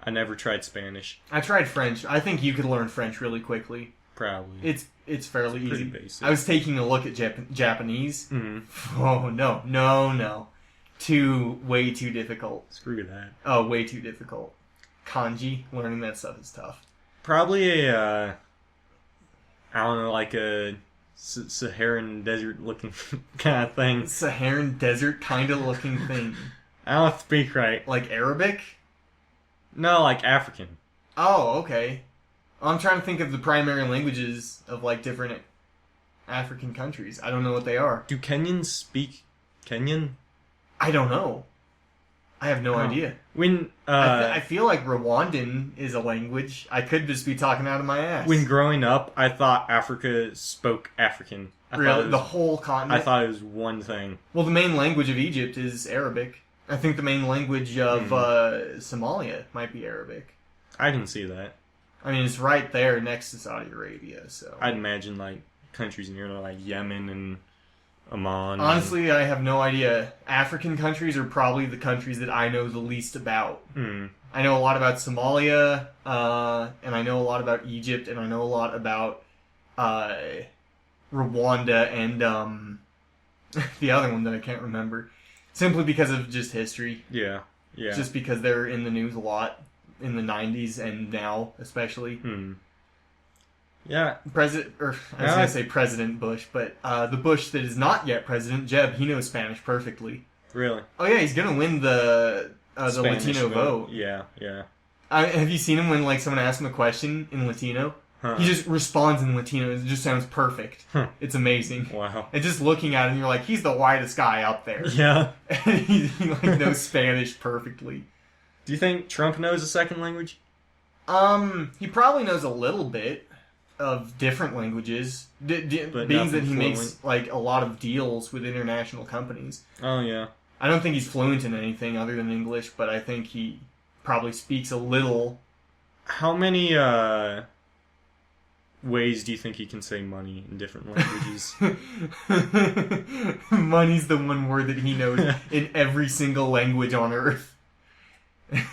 I never tried Spanish. I tried French. I think you could learn French really quickly. Probably. It's fairly easy. Pretty basic. I was taking a look at Japanese. Mm-hmm. Oh, no. Way too difficult. Screw that. Oh, way too difficult. Kanji, learning that stuff is tough. Probably I don't know, like a Saharan desert looking kind of thing. Saharan desert kind of looking thing. I don't speak right. Like Arabic? No, like African. Oh, okay. I'm trying to think of the primary languages of like different African countries. I don't know what they are. Do Kenyans speak Kenyan? I don't know. I have no idea. When I feel like Rwandan is a language. I could just be talking out of my ass. When growing up, I thought Africa spoke African. Really? The whole continent? I thought it was one thing. Well, the main language of Egypt is Arabic. I think the main language of Somalia might be Arabic. I can see that. I mean, it's right there next to Saudi Arabia, so... I'd imagine, like, countries near, like, Yemen and Oman. Honestly, I have no idea. African countries are probably the countries that I know the least about. I know a lot about Somalia, and I know a lot about Egypt, and I know a lot about Rwanda and the other one that I can't remember. Simply because of just history. Yeah. Just because they're in the news a lot in the 90s and now, especially. Yeah. I was going to say President Bush, but the Bush that is not yet President, Jeb, he knows Spanish perfectly. Really? Oh yeah, he's going to win the Latino vote. Yeah. Have you seen him when like someone asks him a question in Latino? He just responds in Latino. It just sounds perfect. It's amazing. Wow. And just looking at him, you're like, he's the whitest guy up there. Yeah. And he like knows Spanish perfectly. Do you think Trump knows a second language? He probably knows a little bit of different languages, being that he makes like a lot of deals with international companies. Oh yeah. I don't think he's fluent in anything other than English, but I think he probably speaks a little. How many ways do you think he can say money in different languages? Money's the one word that he knows in every single language on Earth.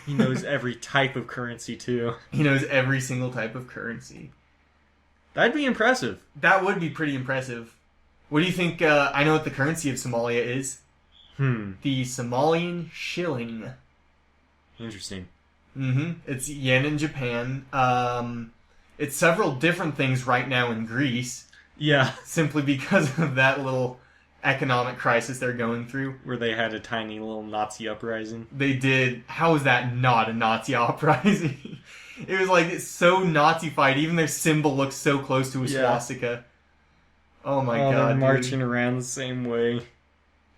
He knows every type of currency, too. He knows every single type of currency. That'd be impressive. That would be pretty impressive. What do you think? I know what the currency of Somalia is. The Somalian shilling. Interesting. It's yen in Japan. It's several different things right now in Greece. Yeah. Simply because of that little economic crisis they're going through. Where they had a tiny little Nazi uprising. They did. How is that not a Nazi uprising? It was like, it's so Nazi-fied. Even their symbol looks so close to a swastika. Oh my god, they're marching around the same way.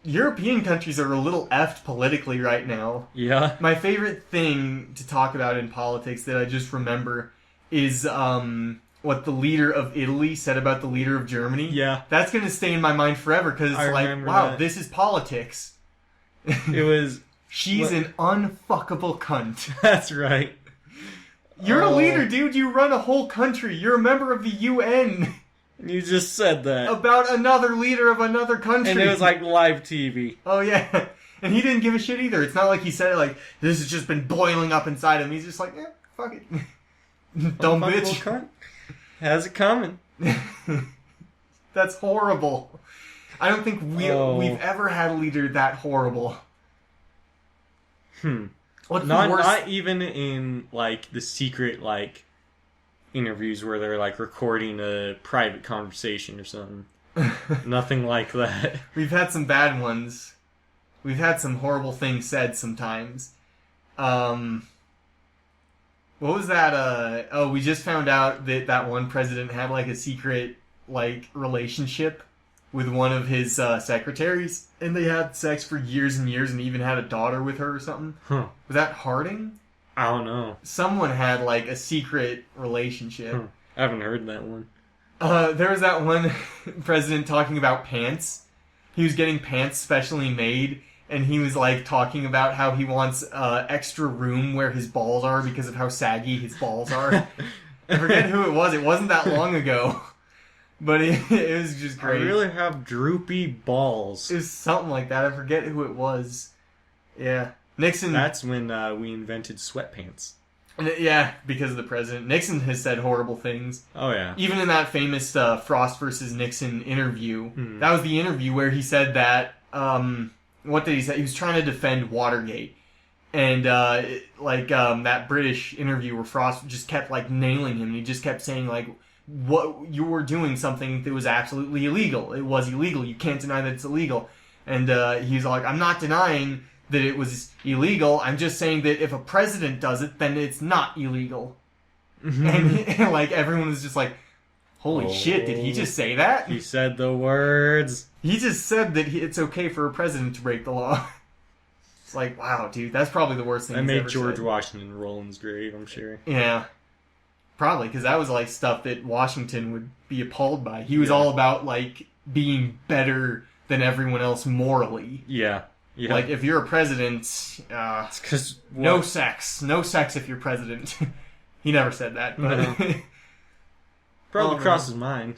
European countries are a little effed politically right now. Yeah. My favorite thing to talk about in politics that I just remember is what the leader of Italy said about the leader of Germany. Yeah. That's going to stay in my mind forever because it's like, wow, this is politics. It was... She's an unfuckable cunt. That's right. You're a leader, dude. You run a whole country. You're a member of the UN. You just said that. About another leader of another country. And it was like live TV. Oh, yeah. And he didn't give a shit either. It's not like he said it like, this has just been boiling up inside him. He's just like, fuck it. Dumb bitch. Cunt. How's it coming? That's horrible. I don't think we've ever had a leader that horrible. What's Not the worst? not even in like the secret like interviews where they're like recording a private conversation or something. Nothing like that. We've had some bad ones. We've had some horrible things said sometimes. What was that? We just found out that one president had like a secret like relationship with one of his secretaries, and they had sex for years and years, and even had a daughter with her or something. Huh. Was that Harding? I don't know. Someone had like a secret relationship. I haven't heard that one. There was that one president talking about pants. He was getting pants specially made, and he was like talking about how he wants extra room where his balls are because of how saggy his balls are. I forget who it was. It wasn't that long ago. But it was just great. I really have droopy balls. It was something like that. I forget who it was. Yeah. Nixon... That's when we invented sweatpants. Yeah, because of the president. Nixon has said horrible things. Oh, yeah. Even in that famous Frost versus Nixon interview, that was the interview where he said that, what did he say? He was trying to defend Watergate. And, that British interview where Frost just kept, like, nailing him. And he just kept saying, like, what you were doing something that was absolutely illegal. It was illegal. You can't deny that it's illegal. And he's like, I'm not denying that it was illegal. I'm just saying that if a president does it, then it's not illegal. And like everyone was just like, holy shit, did he just say that? He said the words. He just said that it's okay for a president to break the law. It's like, wow, dude, that's probably the worst thing That he's made ever George said. Washington roll in his grave, I'm sure. Yeah. Probably, because that was like stuff that Washington would be appalled by. He was all about like being better than everyone else morally. Yeah. Yeah. Like, if you're a president, it's 'cause no sex. No sex if you're president. He never said that, but... No. Probably crossed his mind.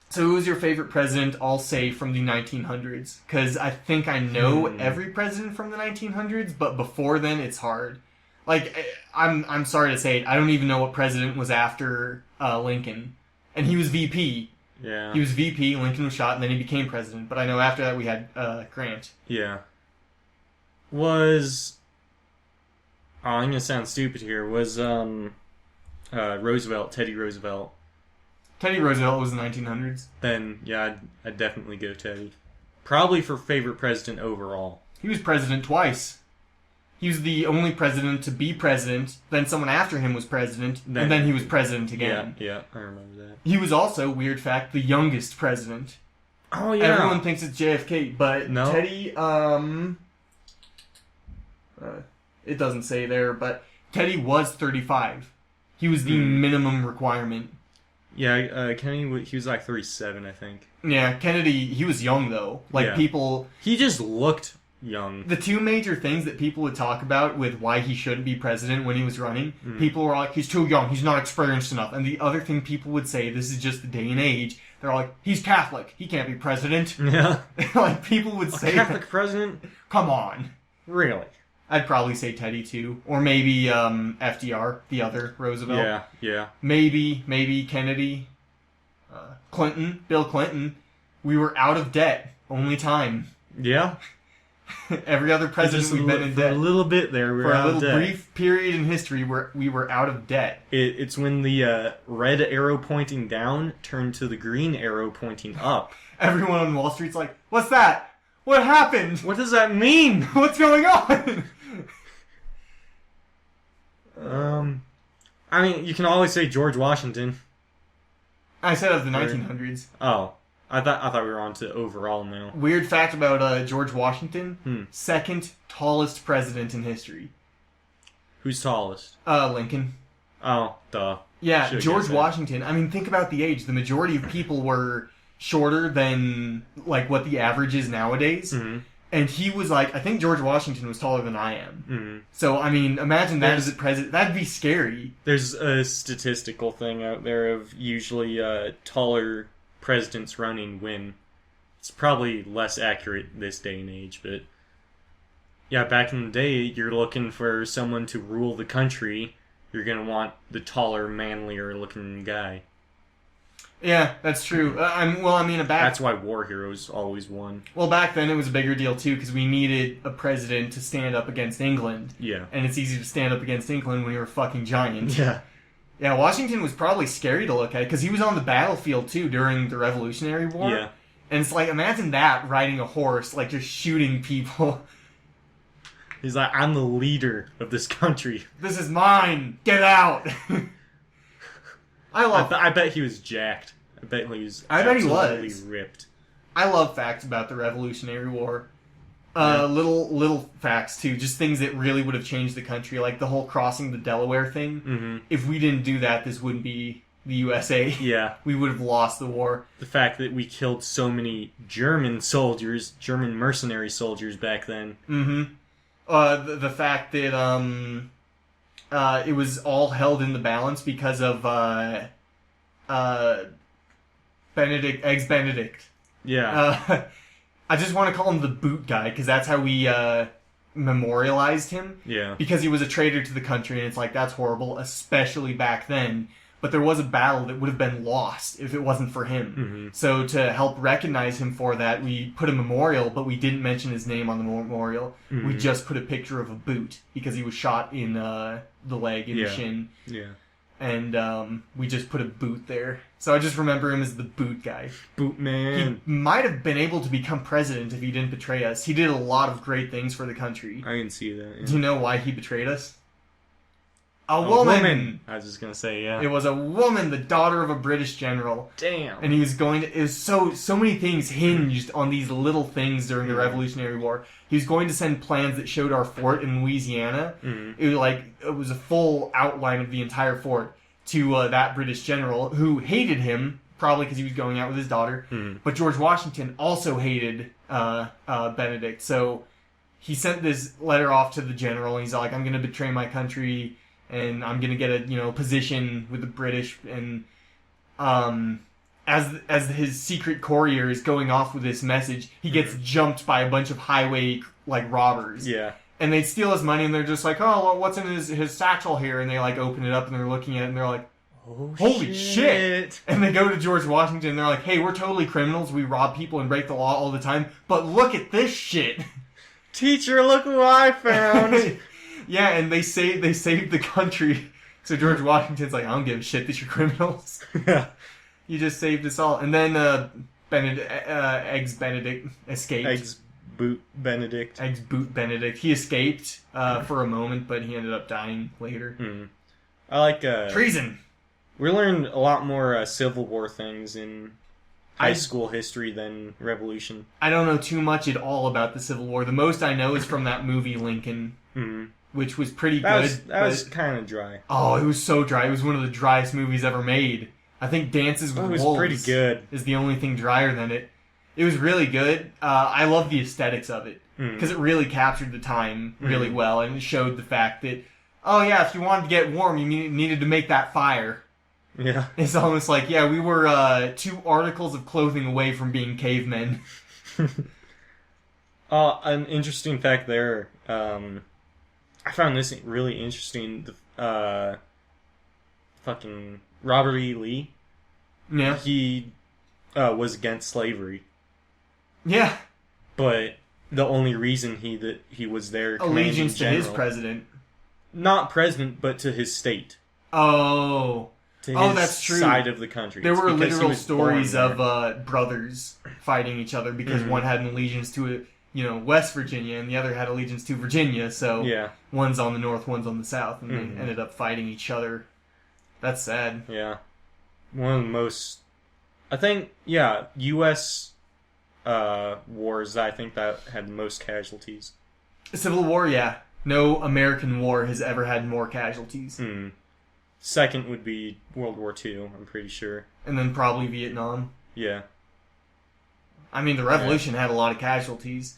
So who was your favorite president, I'll say, from the 1900s? Because I think I know every president from the 1900s, but before then, it's hard. Like, I'm sorry to say it, I don't even know what president was after Lincoln. And he was VP. Yeah. He was VP, Lincoln was shot, and then he became president. But I know after that we had Grant. Yeah. Was... Oh, I'm gonna sound stupid here. Was, Roosevelt, Teddy Roosevelt. Teddy Roosevelt was the 1900s. Then, yeah, I'd definitely go Teddy. Probably for favorite president overall. He was president twice. He was the only president to be president, then someone after him was president, and then he was president again. Yeah, I remember that. He was also, weird fact, the youngest president. Oh, yeah. Everyone thinks it's JFK, but No. Teddy, it doesn't say there, but Teddy was 35. He was the minimum requirement. Yeah, Kennedy, he was like 37, I think. Yeah, Kennedy, he was young, though. Like, people... He just looked young. The two major things that people would talk about with why he shouldn't be president when he was running, people were like, he's too young, he's not experienced enough. And the other thing people would say, this is just the day and age, they're like, he's Catholic, he can't be president. Yeah. Like, people would say Catholic that. president? Come on. Really? I'd probably say Teddy, too. Or maybe FDR, the other Roosevelt. Yeah. Maybe Kennedy. Clinton, Bill Clinton. We were out of debt. Only time. Yeah. Every other president we've been in debt. For a little bit there, we were For out a of little debt. brief period in history where we were out of debt. It's when the red arrow pointing down turned to the green arrow pointing up. Everyone on Wall Street's like, what's that? What happened? What does that mean? What's going on? I mean, you can always say George Washington. I said of the 1900s. Oh, I thought we were on to overall now. Weird fact about George Washington. Second tallest president in history. Who's tallest? Lincoln. Oh, duh. Yeah, Should've George guessed that. Washington. I mean, think about the age. The majority of people were shorter than, like, what the average is nowadays. Mm-hmm. And he was, like, I think George Washington was taller than I am. Mm-hmm. So, I mean, imagine that as a president. That'd be scary. There's a statistical thing out there of usually taller presidents running win. It's probably less accurate this day and age, but yeah, back in the day, you're looking for someone to rule the country. You're going to want the taller, manlier looking guy. Yeah, that's true. That's why war heroes always won. Well, back then it was a bigger deal too because we needed a president to stand up against England. Yeah. And it's easy to stand up against England when you're a fucking giant. Yeah. Yeah, Washington was probably scary to look at because he was on the battlefield too during the Revolutionary War. Yeah. And it's like, imagine that, riding a horse, like just shooting people. He's like, I'm the leader of this country. This is mine. Get out. I bet he was jacked. I bet he was. Ripped. I love facts about the Revolutionary War. Yeah. Little facts too, just things that really would have changed the country, like the whole crossing the Delaware thing. Mm-hmm. If we didn't do that, this wouldn't be the USA. Yeah. We would have lost the war. The fact that we killed so many German mercenary soldiers back then. Mm-hmm. The fact that it was all held in the balance because of Eggs Benedict. Yeah. I just want to call him the boot guy because that's how we memorialized him. Yeah. Because he was a traitor to the country, and it's like, that's horrible, especially back then. But there was a battle that would have been lost if it wasn't for him. Mm-hmm. So to help recognize him for that, we put a memorial, but we didn't mention his name on the memorial. Mm-hmm. We just put a picture of a boot because he was shot in the leg, in the shin. Yeah. And we just put a boot there. So I just remember him as the boot guy. Boot man. He might have been able to become president if he didn't betray us. He did a lot of great things for the country. I can see that. Yeah. Do you know why he betrayed us? A woman! I was just gonna say, yeah. It was a woman, the daughter of a British general. Damn. And he was going to... It was so many things hinged on these little things during the Revolutionary War. He was going to send plans that showed our fort in Louisiana. Mm-hmm. It was a full outline of the entire fort to that British general who hated him, probably because he was going out with his daughter. Mm-hmm. But George Washington also hated Benedict. So he sent this letter off to the general. And he's like, I'm going to betray my country... and I'm gonna get a position with the British, and as his secret courier is going off with this message, he gets jumped by a bunch of highway robbers. Yeah. And they steal his money, and they're just like, oh, well, what's in his satchel here? And they open it up, and they're looking at it, and they're like, holy shit! And they go to George Washington, and they're like, hey, we're totally criminals. We rob people and break the law all the time, but look at this shit. Teacher, look who I found. Yeah, and they saved the country. So George Washington's like, I don't give a shit that you're criminals. Yeah. You just saved us all. And then Eggs Benedict escaped. Eggs Boot Benedict. He escaped for a moment, but he ended up dying later. Mm. I like... treason! We learned a lot more Civil War things in high school history than Revolution. I don't know too much at all about the Civil War. The most I know is from that movie, Lincoln. Mm. Which was pretty good. That was kind of dry. Oh, it was so dry. It was one of the driest movies ever made. I think Dances with Wolves pretty good. Is the only thing drier than it. It was really good. I love the aesthetics of it. Because it really captured the time really well. And it showed the fact that, oh yeah, if you wanted to get warm, you needed to make that fire. Yeah. It's almost like, yeah, we were 2 articles of clothing away from being cavemen. An interesting fact there, I found this really interesting. Fucking Robert E. Lee. Yeah. He was against slavery. Yeah. But the only reason he was there, allegiance to his general, president. Not president, but to his state. Oh. To his that's true. Side of the country. There were literal stories of brothers fighting each other because one had an allegiance to West Virginia, and the other had allegiance to Virginia, so one's on the north, one's on the south, and they ended up fighting each other. That's sad. Yeah. One of the most... I think, U.S. Wars, I think that had the most casualties. Civil War, yeah. No American war has ever had more casualties. Mm. Second would be World War II, I'm pretty sure. And then probably Vietnam. Yeah. I mean, the Revolution had a lot of casualties.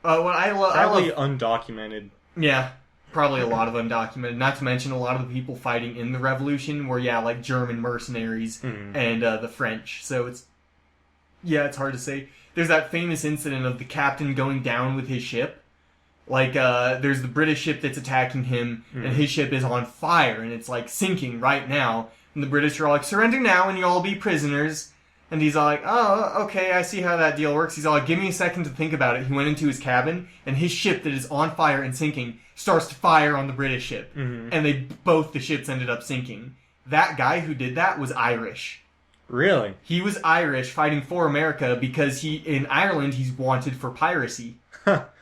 What I love... Probably undocumented. Yeah, probably a lot of undocumented. Not to mention a lot of the people fighting in the Revolution were, like German mercenaries and the French. So it's hard to say. There's that famous incident of the captain going down with his ship. Like, there's the British ship that's attacking him, and his ship is on fire, and it's, like, sinking right now. And the British are all like, surrender now and you'll all be prisoners. And he's all like, oh, okay, I see how that deal works. He's all like, give me a second to think about it. He went into his cabin, and his ship that is on fire and sinking starts to fire on the British ship. And both the ships ended up sinking. That guy who did that was Irish. Really? He was Irish fighting for America because in Ireland, he's wanted for piracy.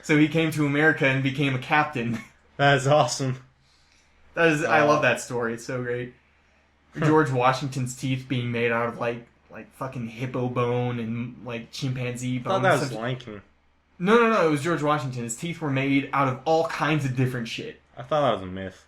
So he came to America and became a captain. That is awesome. I love that story. It's so great. George Washington's teeth being made out of like fucking hippo bone and like chimpanzee bone. I thought that was Lincoln. No, it was George Washington. His teeth were made out of all kinds of different shit. I thought that was a myth.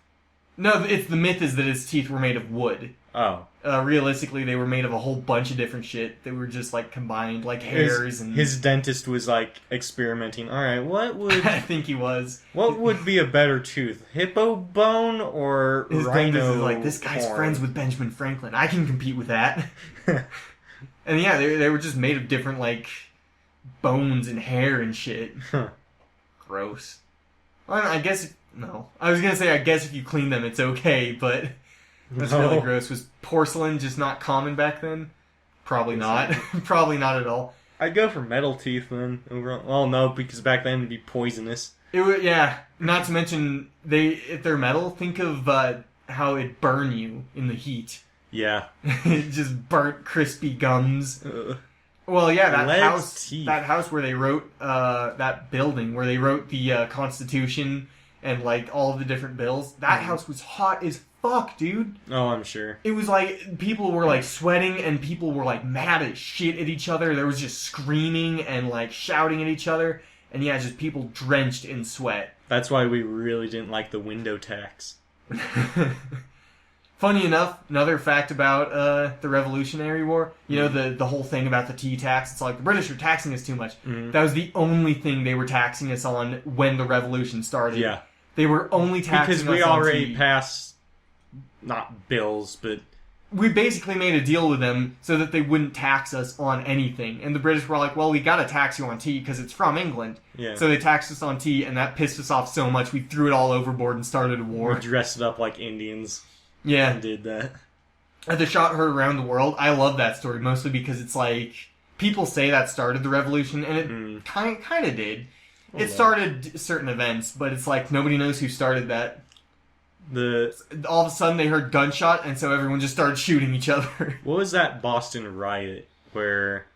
No, it's the myth is that his teeth were made of wood. Oh. Realistically, they were made of a whole bunch of different shit. They were just like combined, like hairs and... His dentist was like experimenting. Alright, what would... I think he was. What would be a better tooth? Hippo bone or his rhino dentist is like, this guy's horn? friends with Benjamin Franklin. I can compete with that. And yeah, they were just made of different, like, bones and hair and shit. Gross. Well, I guess... No. I was gonna say, I guess if you clean them, it's okay, but... That's really gross. Was porcelain just not common back then? Probably not. Probably not at all. I'd go for metal teeth then. Well, no, because back then it'd be poisonous. It would, yeah. Not to mention, if they're metal, think of how it'd burn you in the heat. Yeah. It just burnt crispy gums. Well, yeah, that house where they wrote, that building where they wrote the Constitution and, like, all of the different bills, that house was hot as fuck, dude. Oh, I'm sure. It was like, people were like sweating and people were like mad as shit at each other. There was just screaming and like shouting at each other. And yeah, just people drenched in sweat. That's why we really didn't like the window tax. Funny enough, another fact about the Revolutionary War, you know, the whole thing about the tea tax, it's like, the British are taxing us too much. That was the only thing they were taxing us on when the revolution started. Yeah. They were only taxing us on tea. Because we already passed... Not bills, but... We basically made a deal with them so that they wouldn't tax us on anything. And the British were like, well, we gotta tax you on tea because it's from England. Yeah. So they taxed us on tea, and that pissed us off so much we threw it all overboard and started a war. We dressed it up like Indians. Yeah. And did that. The shot heard around the world. I love that story, mostly because it's like... People say that started the revolution, and it kind of did. It started certain events, but it's like nobody knows who started that. All of a sudden they heard gunshot, and so everyone just started shooting each other. What was that Boston riot where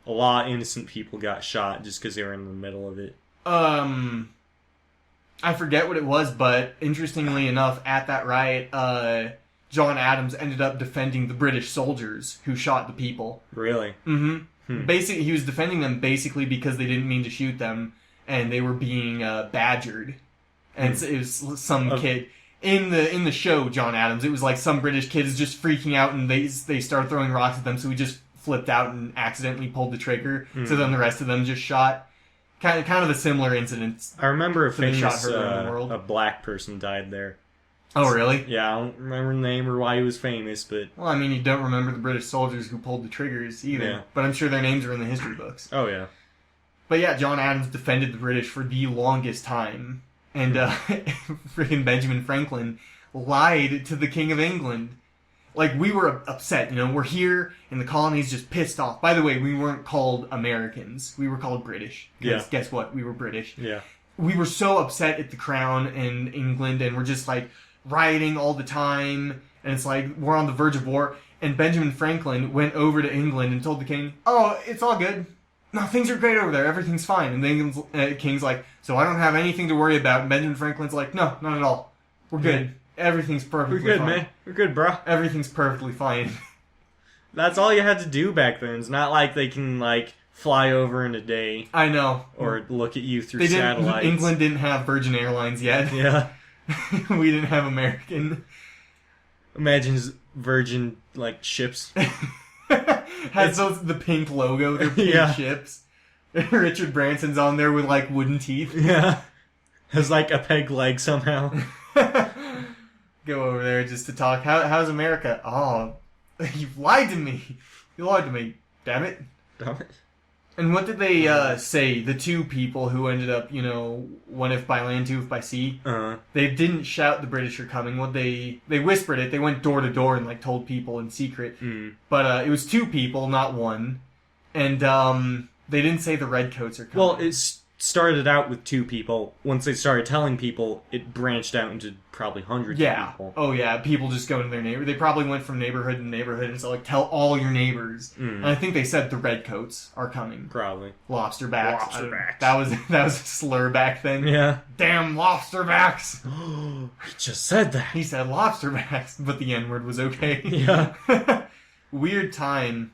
a lot of innocent people got shot just because they were in the middle of it? I forget what it was, but interestingly enough, at that riot, John Adams ended up defending the British soldiers who shot the people. Really? Basically, he was defending them basically because they didn't mean to shoot them, and they were being badgered. And it was some kid... In the show, John Adams, it was like some British kid is just freaking out and they started throwing rocks at them, so he just flipped out and accidentally pulled the trigger. So then the rest of them just shot. Kind of a similar incident. I remember a black person died there. Oh, really? Yeah, I don't remember the name or why he was famous, but... Well, I mean, you don't remember the British soldiers who pulled the triggers either. Yeah. But I'm sure their names are in the history books. Oh, yeah. But yeah, John Adams defended the British for the longest time. And freaking Benjamin Franklin lied to the King of England. Like, we were upset, you know, we're here, and the colonies just pissed off. By the way, we weren't called Americans. We were called British. Yeah. Guess what? We were British. Yeah. We were so upset at the Crown and England, and we're just, like, rioting all the time, and it's like, we're on the verge of war. And Benjamin Franklin went over to England and told the king, oh, it's all good. No, things are great over there. Everything's fine. And the king's like, so I don't have anything to worry about. And Benjamin Franklin's like, no, not at all. We're good. Everything's perfectly fine. We're good, man. We're good, bro. Everything's perfectly fine. That's all you had to do back then. It's not like they can, like, fly over in a day. I know. Or look at you through satellites. England didn't have Virgin Airlines yet. Yeah. We didn't have American. Imagine Virgin, like, ships. Has the pink logo, they're pink ships. Richard Branson's on there with, like, wooden teeth. Yeah. Has, like, a peg leg somehow. Go over there just to talk. How's America? Oh, you've lied to me. You lied to me. Damn it. Damn it. And what did they say? The two people who ended up, one if by land, two if by sea. They didn't shout the British are coming. They whispered it. They went door to door and like told people in secret. But it was two people, not one. And they didn't say the redcoats are coming. Well, it started out with two people. Once they started telling people, it branched out into probably hundreds of people. Oh yeah, people just go to their neighbor. They probably went from neighborhood to neighborhood and so like tell all your neighbors. And I think they said the redcoats are coming. Probably. Lobsterbacks. Lobsterbacks. That was a slur back then. Yeah. Damn lobsterbacks. He just said that. He said lobsterbacks, but the N-word was okay. Yeah. Weird time.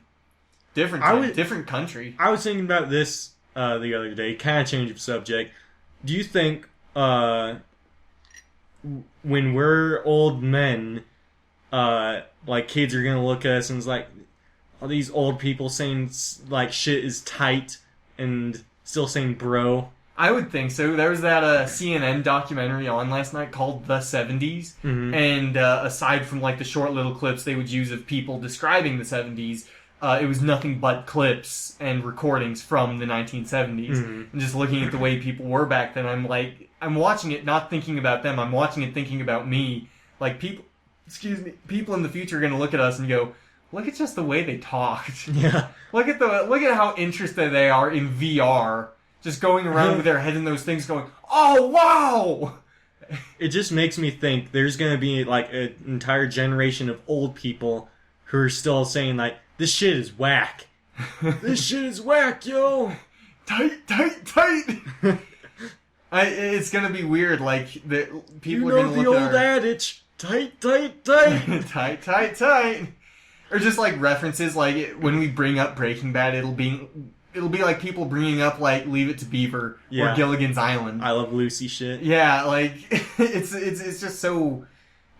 Different country. I was thinking about this the other day, kind of change of subject. Do you think when we're old men, like kids are gonna look at us and it's like, all these old people saying like shit is tight and still saying bro? I would think so. There was that CNN documentary on last night called The 70s. And aside from like the short little clips they would use of people describing the 70s, it was nothing but clips and recordings from the 1970s. And just looking at the way people were back then, I'm watching it not thinking about them, I'm watching it thinking about me. Like people in the future are going to look at us and go, look at just the way they talked. Yeah. Look at how interested they are in VR. Just going around with their head in those things going, oh wow! It just makes me think there's going to be like an entire generation of old people who are still saying like, this shit is whack. This shit is whack, yo! Tight! It's gonna be weird, like, people are gonna look at the old adage, tight. tight. Or just, like, references, like, when we bring up Breaking Bad, it'll be like people bringing up, like, Leave It to Beaver or Gilligan's Island. I Love Lucy shit. Yeah, like, it's just so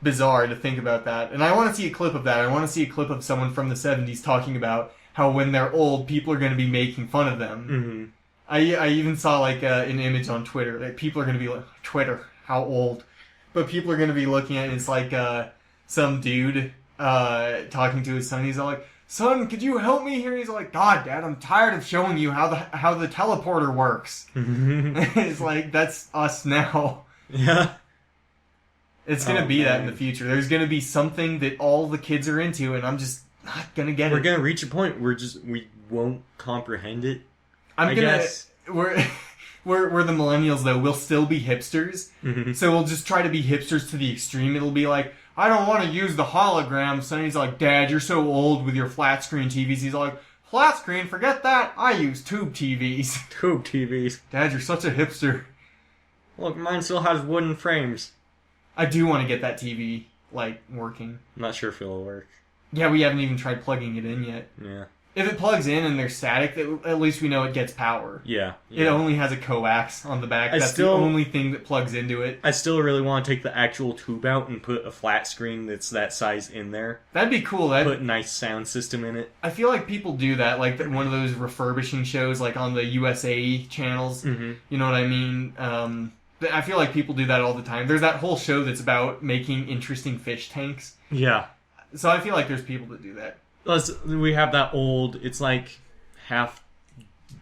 bizarre to think about that. And I want to see a clip of that. I want to see a clip of someone from the 70s talking about how when they're old, people are going to be making fun of them. I even saw like an image on Twitter that people are going to be like, Twitter, how old? But people are going to be looking at it, it's like some dude talking to his son. He's all like, son, could you help me here? He's like, God, Dad, I'm tired of showing you how the teleporter works. It's like, that's us now. Yeah. It's going to be that in the future. There's going to be something that all the kids are into, and I'm just not going to get it. We're going to reach a point where we won't comprehend it. I guess. We're the millennials, though. We'll still be hipsters. So we'll just try to be hipsters to the extreme. It'll be like, I don't want to use the hologram. Sonny's like, Dad, you're so old with your flat screen TVs. He's like, flat screen? Forget that. I use tube TVs. Tube TVs. Dad, you're such a hipster. Look, mine still has wooden frames. I do want to get that TV, like, working. I'm not sure if it'll work. Yeah, we haven't even tried plugging it in yet. Yeah. If it plugs in and there's static, at least we know it gets power. Yeah. It only has a coax on the back. That's the only thing that plugs into it. I still really want to take the actual tube out and put a flat screen that's that size in there. That'd be cool. Put a nice sound system in it. I feel like people do that, like one of those refurbishing shows, like on the USA channels. You know what I mean? I feel like people do that all the time. There's that whole show that's about making interesting fish tanks. Yeah. So I feel like there's people that do that. We have that old, it's like half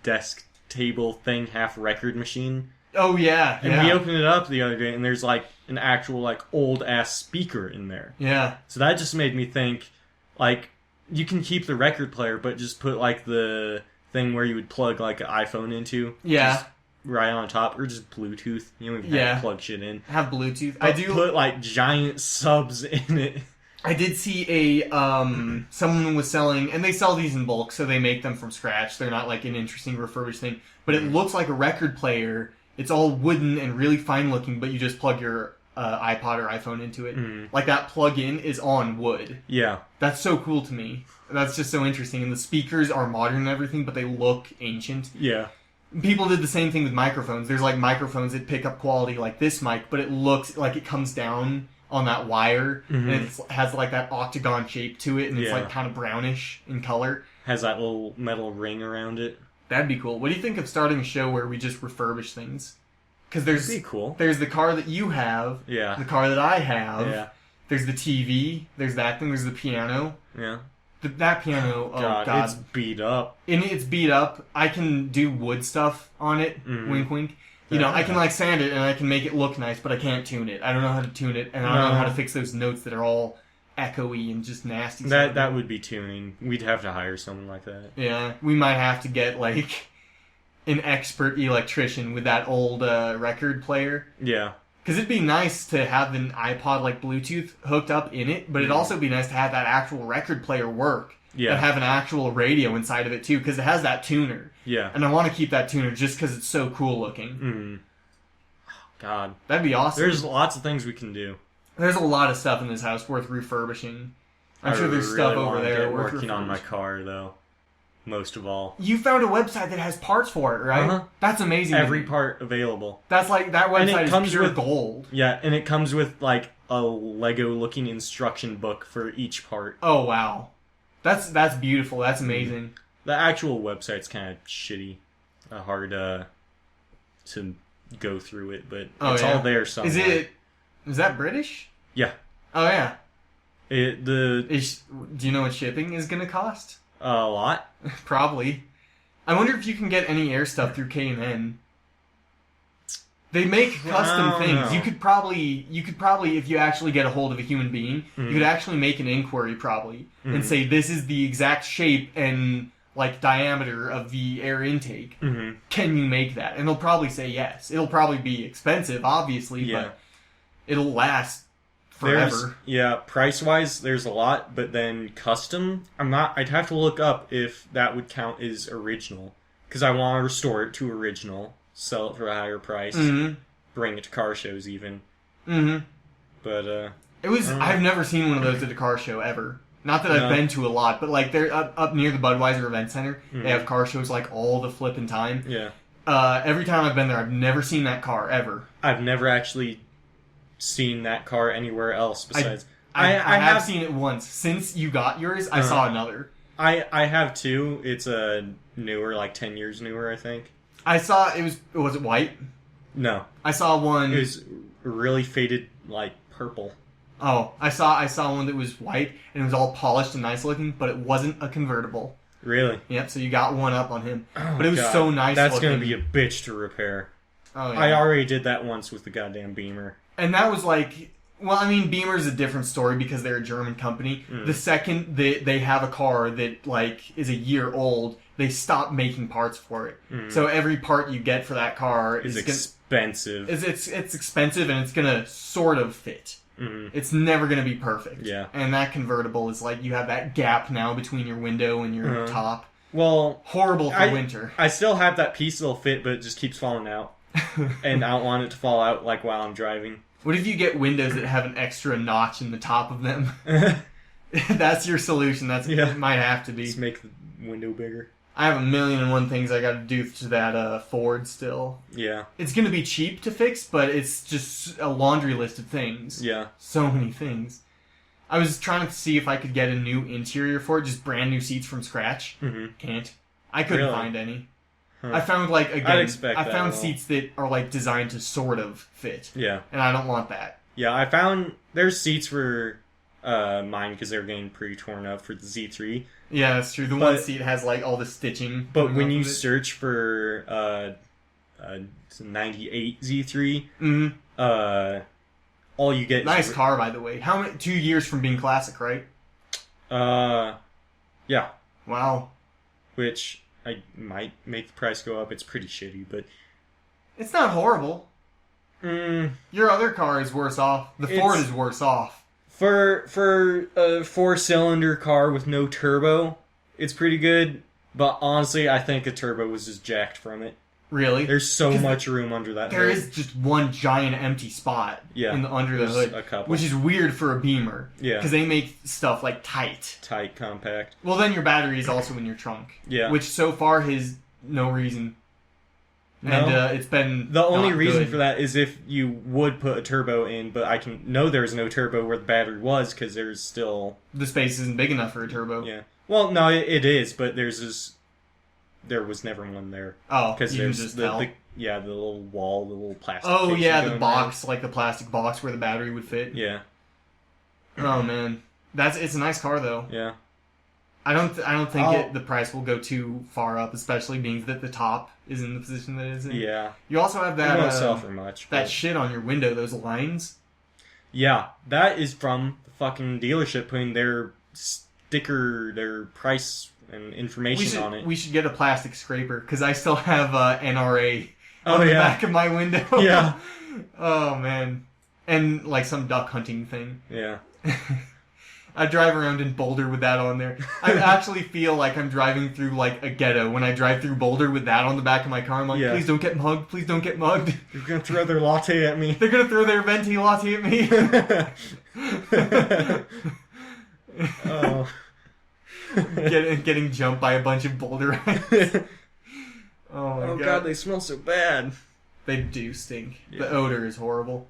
desk table thing, half record machine. Oh, yeah. And we opened it up the other day, and there's like an actual like old ass speaker in there. Yeah. So that just made me think, like, you can keep the record player, but just put like the thing where you would plug like an iPhone into. Yeah. Just right on top, or just Bluetooth. You don't even have to plug shit in. Have Bluetooth. But I do put like giant subs in it. I did see someone was selling, and they sell these in bulk, so they make them from scratch. They're not like an interesting refurbished thing, but it looks like a record player. It's all wooden and really fine looking, but you just plug your iPod or iPhone into it. Like that plug-in is on wood. Yeah. That's so cool to me. That's just so interesting. And the speakers are modern and everything, but they look ancient. Yeah. People did the same thing with microphones. There's like microphones that pick up quality like this mic, but it looks like it comes down on that wire, and it has like that octagon shape to it, and it's like kind of brownish in color. Has that little metal ring around it. That'd be cool. What do you think of starting a show where we just refurbish things? Because there's the car that you have, the car that I have, there's the TV, there's that thing, there's the piano. Yeah. That piano, oh God. It's beat up. And it's beat up. I can do wood stuff on it. Wink, wink. You know, I can like sand it and I can make it look nice, but I can't tune it. I don't know how to tune it, and I don't know how to fix those notes that are all echoey and just nasty. That would be tuning. We'd have to hire someone like that. Yeah, we might have to get like an expert electrician with that old record player. Yeah. Because it'd be nice to have an iPod like Bluetooth hooked up in it, but it'd also be nice to have that actual record player work. Yeah. And have an actual radio inside of it too, because it has that tuner. Yeah. And I want to keep that tuner just because it's so cool looking. Mm. Oh, God. That'd be awesome. There's lots of things we can do. There's a lot of stuff in this house worth refurbishing. I'm sure there's stuff over there worth working on my car, though. Most of all. You found a website that has parts for it, right? Uh-huh. That's amazing. Every part available. That's like, that website is pure gold. Yeah, and it comes with, like, a Lego-looking instruction book for each part. Oh, wow. That's beautiful. That's amazing. The actual website's kind of shitty. Hard to go through it, but it's all there somewhere. Is that British? Yeah. Oh, yeah. Do you know what shipping is going to cost? A lot. Probably. I wonder if you can get any air stuff through K&N. They make custom things. You could probably, if you actually get a hold of a human being, you could actually make an inquiry probably and say, this is the exact shape and like diameter of the air intake. Can you make that? And they'll probably say yes. It'll probably be expensive, obviously, but it'll last forever. Price-wise, there's a lot, but then custom, I'd have to look up if that would count as original, because I want to restore it to original. Sell it for a higher price. Bring it to car shows even. But I've never seen one of those at a car show ever. Not that I've been to a lot, but like they're up near the Budweiser Event Center. They have car shows like all the flipping time. Yeah. Every time I've been there, I've never seen that car ever. I've never actually seen that car anywhere else besides. I have seen it once. Since you got yours, I saw another. I have too. It's a newer, like 10 years newer, I think. I saw was it white? No. I saw one. It was really faded, like purple. Oh, I saw one that was white and it was all polished and nice looking, but it wasn't a convertible. Really? Yep. So you got one up on him, but it was so nice. That's gonna be a bitch to repair. Oh yeah. I already did that once with the goddamn Beamer. And that was like, well, I mean, Beamer's a different story because they're a German company. The second they have a car that like is a year old, they stop making parts for it. So every part you get for that car is expensive. It's expensive and it's gonna sort of fit. It's never gonna be perfect. Yeah. And that convertible is like you have that gap now between your window and your top. Well, horrible for winter. I still have that piece that'll fit, but it just keeps falling out. And I don't want it to fall out like while I'm driving. What if you get windows that have an extra notch in the top of them? That's your solution. It might have to be. Just make the window bigger. I have 1,000,001 things I got to do to that Ford still. Yeah. It's going to be cheap to fix, but it's just a laundry list of things. Yeah. So many things. I was trying to see if I could get a new interior for it, just brand new seats from scratch. Can't. I couldn't find any. I found I found seats that are like designed to sort of fit. Yeah. And I don't want that. Yeah, I found there's seats for mine because they were getting pretty torn up for the Z3. Yeah, that's true. One seat has like all the stitching. But when you search for 98 Z3, all you get nice car, by the way. How many? 2 years from being classic, right? Yeah. Wow. Which I might make the price go up. It's pretty shitty, but it's not horrible. Your other car is worse off. The Ford is worse off. For a 4-cylinder car with no turbo, it's pretty good. But honestly, I think a turbo was just jacked from it. Really? There's so much room under that There hood. is just one giant empty spot under the hood. A couple. Which is weird for a Beamer. Yeah. Because they make stuff like tight. Tight, compact. Well, then your battery is also in your trunk. Yeah. Which so far has no reason. No. And it's been the only reason good. for that is if you would put a turbo in, but I can know there's no turbo where the battery was because there's still... The space isn't big enough for a turbo. Yeah. Well, no, it is, but there was never one there. Oh, because you can just tell. the little wall, the little plastic. Oh yeah, the box, around. like the plastic box where the battery would fit. Yeah. Oh man, it's a nice car though. Yeah. I don't think the price will go too far up, especially being that the top is in the position that it is in. Yeah. You also have that It won't sell for much. That shit on your window, those lines. Yeah, that is from the fucking dealership putting their sticker, their price and information on it. We should get a plastic scraper, because I still have NRA on the back of my window. Yeah. Oh, man. And, like, some duck hunting thing. Yeah. I drive around in Boulder with that on there. I actually feel like I'm driving through, like, a ghetto when I drive through Boulder with that on the back of my car. I'm like, please don't get mugged. Please don't get mugged. They're going to throw their latte at me. They're going to throw their venti latte at me. Oh. Getting jumped by a bunch of Boulderites. Oh, my God. They smell so bad. They do stink. Yeah. The odor is horrible.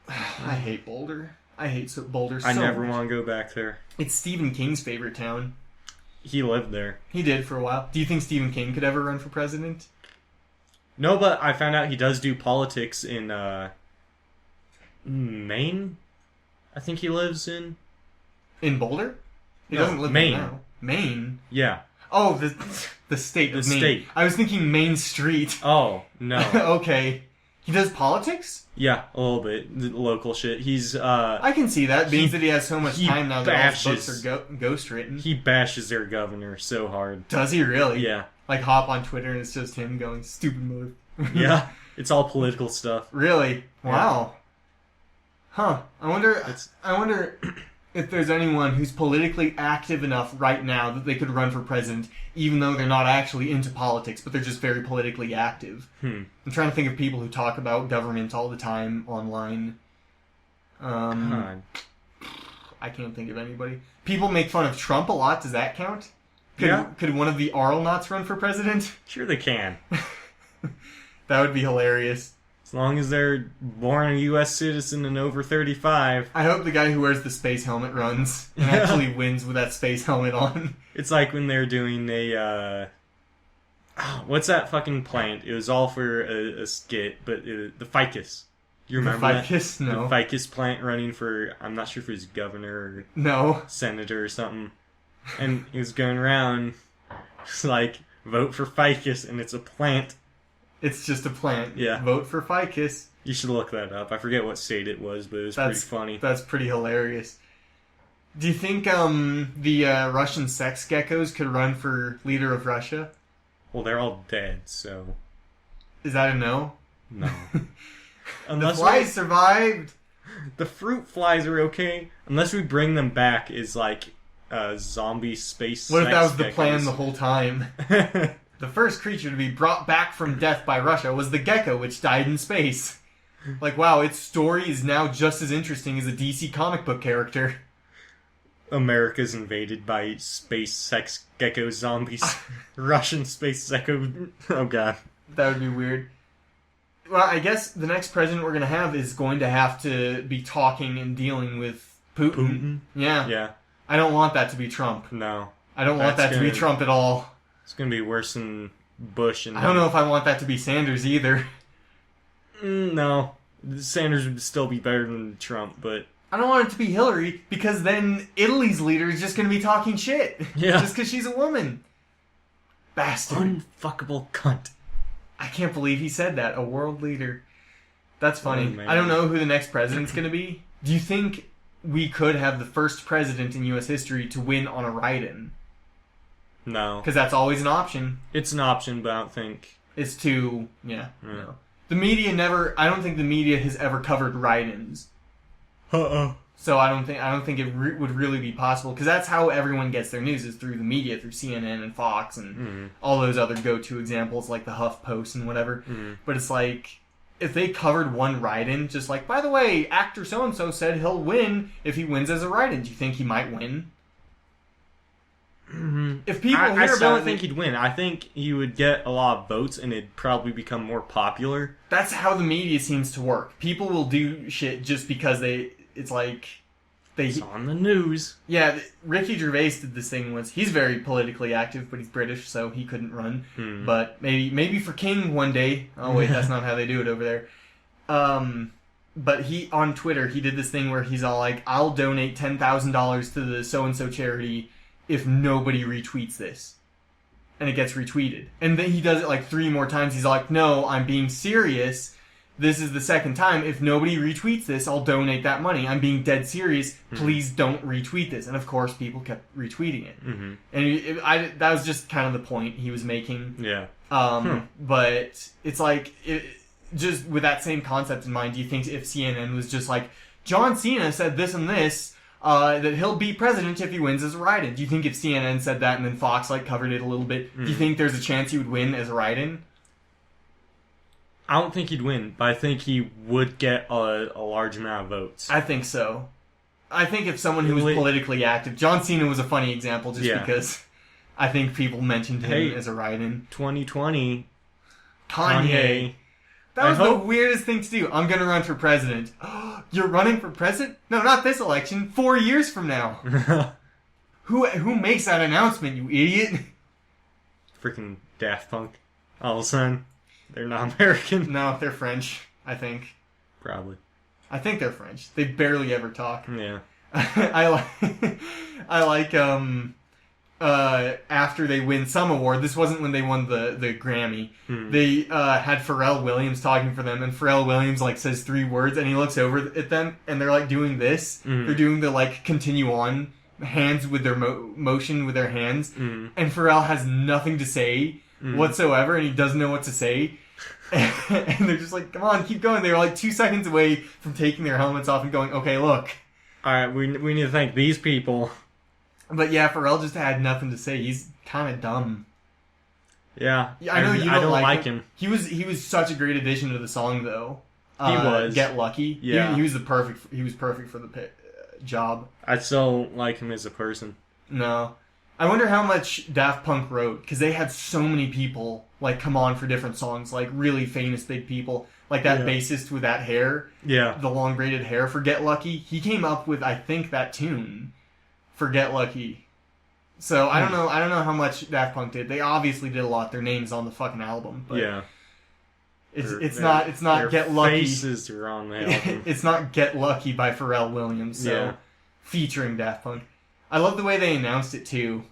I hate Boulder. I hate Boulder so much. I never want to go back there. It's Stephen King's favorite town. He lived there. He did for a while. Do you think Stephen King could ever run for president? No, but I found out he does do politics in Maine. I think he lives in. In Boulder? He No, doesn't live Maine. there now. Maine? Yeah. Oh, the state of Maine. State. I was thinking Main Street. Oh, no. Okay. He does politics? Yeah, a little bit. The local shit. He's, I can see that, being that he has so much time now that all his bashes- books are ghost-written. he bashes their governor so hard. Does he really? Yeah. Like, hop on Twitter and it's just him going, stupid mother. Yeah. It's all political stuff. Really? Wow. Huh. I wonder if there's anyone who's politically active enough right now that they could run for president, even though they're not actually into politics, but they're just very politically active. I'm trying to think of people who talk about government all the time online. I can't think of anybody. People make fun of Trump a lot. Does that count? Could one of the Arlnauts run for president? Sure they can. That would be hilarious. As long as they're born a U.S. citizen and over 35. I hope the guy who wears the space helmet runs and actually wins with that space helmet on. It's like when they're doing a, what's that fucking plant? It was all for a skit, but the ficus. You remember the ficus? that? No. The ficus plant running for, I'm not sure if it was governor or no senator or something. And he was going around, it's like, vote for ficus, and it's a plant. It's just a plant. Yeah. Vote for ficus. You should look that up. I forget what state it was, but it was pretty funny. That's pretty hilarious. Do you think the Russian sex geckos could run for leader of Russia? Well, they're all dead, so... Is that a no? No. The flies survived! The fruit flies are okay. Unless we bring them back as, like, zombie space What if that was sex the plan geckos? the whole time? The first creature to be brought back from death by Russia was the gecko, which died in space. Like, wow, its story is now just as interesting as a DC comic book character. America's invaded by space sex gecko zombies. Russian space gecko... Oh, God. That would be weird. Well, I guess the next president we're going to have is going to have to be talking and dealing with Putin. Yeah. Yeah. I don't want that to be Trump. No. I don't want that to be Trump at all. It's going to be worse than Bush. And I don't know if I want that to be Sanders either. No. Sanders would still be better than Trump, but... I don't want it to be Hillary, because then Italy's leader is just going to be talking shit. Yeah. Just because she's a woman. Bastard. Unfuckable cunt. I can't believe he said that. A world leader. That's funny. Oh, man. I don't know who the next president's going to be. Do you think we could have the first president in U.S. history to win on a write-in? No. Because that's always an option. It's an option, but I don't think... Is to... Yeah. No. The media never... I don't think the media has ever covered write-ins. So I don't think it would really be possible, because that's how everyone gets their news, is through the media, through CNN and Fox and all those other go-to examples like the HuffPost and whatever. But it's like, if they covered one write-in, just like, by the way, actor so-and-so said he'll win if he wins as a write-in. Do you think he might win? If people hear I still about don't think he'd win. I think he would get a lot of votes and it'd probably become more popular. That's how the media seems to work. People will do shit just because it's like... It's on the news. Yeah, Ricky Gervais did this thing once. He's very politically active, but he's British, so he couldn't run. But maybe for King one day. Oh wait, that's not how they do it over there. But he, on Twitter, he did this thing where he's all like, I'll donate $10,000 to the so-and-so charity if nobody retweets this. And it gets retweeted. And then he does it like 3 more times. He's like, no, I'm being serious. This is the second time. If nobody retweets this, I'll donate that money. I'm being dead serious. Please don't retweet this. And of course, people kept retweeting it. And that was just kind of the point he was making. Yeah. But it's like, just with that same concept in mind, do you think if CNN was just like, John Cena said this and this, that he'll be president if he wins as a write-in? Do you think if CNN said that and then Fox like covered it a little bit, do you think there's a chance he would win as a write-in? I don't think he'd win, but I think he would get a large amount of votes. I think so. I think if someone who was politically active... John Cena was a funny example just because I think people mentioned him as a write-in. 2020. Kanye. That was the weirdest thing to do. I'm going to run for president. You're running for president? No, not this election. 4 years from now. Who makes that announcement, you idiot? Freaking Daft Punk. All of a sudden. They're not American. No, they're French, I think. Probably. I think they're French. They barely ever talk. Yeah. I like after they win some award, this wasn't when they won the Grammy, they had Pharrell Williams talking for them, and Pharrell Williams like says 3 words, and he looks over at them, and they're like doing this. They're doing the like continue on hands with their motion with their hands, and Pharrell has nothing to say whatsoever, and he doesn't know what to say. And they're just like, come on, keep going. They were like 2 seconds away from taking their helmets off and going, okay, look. Alright, we need to thank these people. But yeah, Pharrell just had nothing to say. He's kind of dumb. Yeah. I know you don't like him. He was such a great addition to the song, though. He was. Get Lucky. Yeah. He was perfect for the job. I still like him as a person. No. I wonder how much Daft Punk wrote, because they had so many people like come on for different songs, like really famous big people, like that bassist with that hair, the long braided hair for Get Lucky. He came up with, I think, that tune for Get Lucky. So I don't know how much Daft Punk did. They obviously did a lot. Their name's on the fucking album, but it's not Get Lucky. Faces are on the album. It's not Get Lucky by Pharrell Williams. So featuring Daft Punk. I love the way they announced it, too.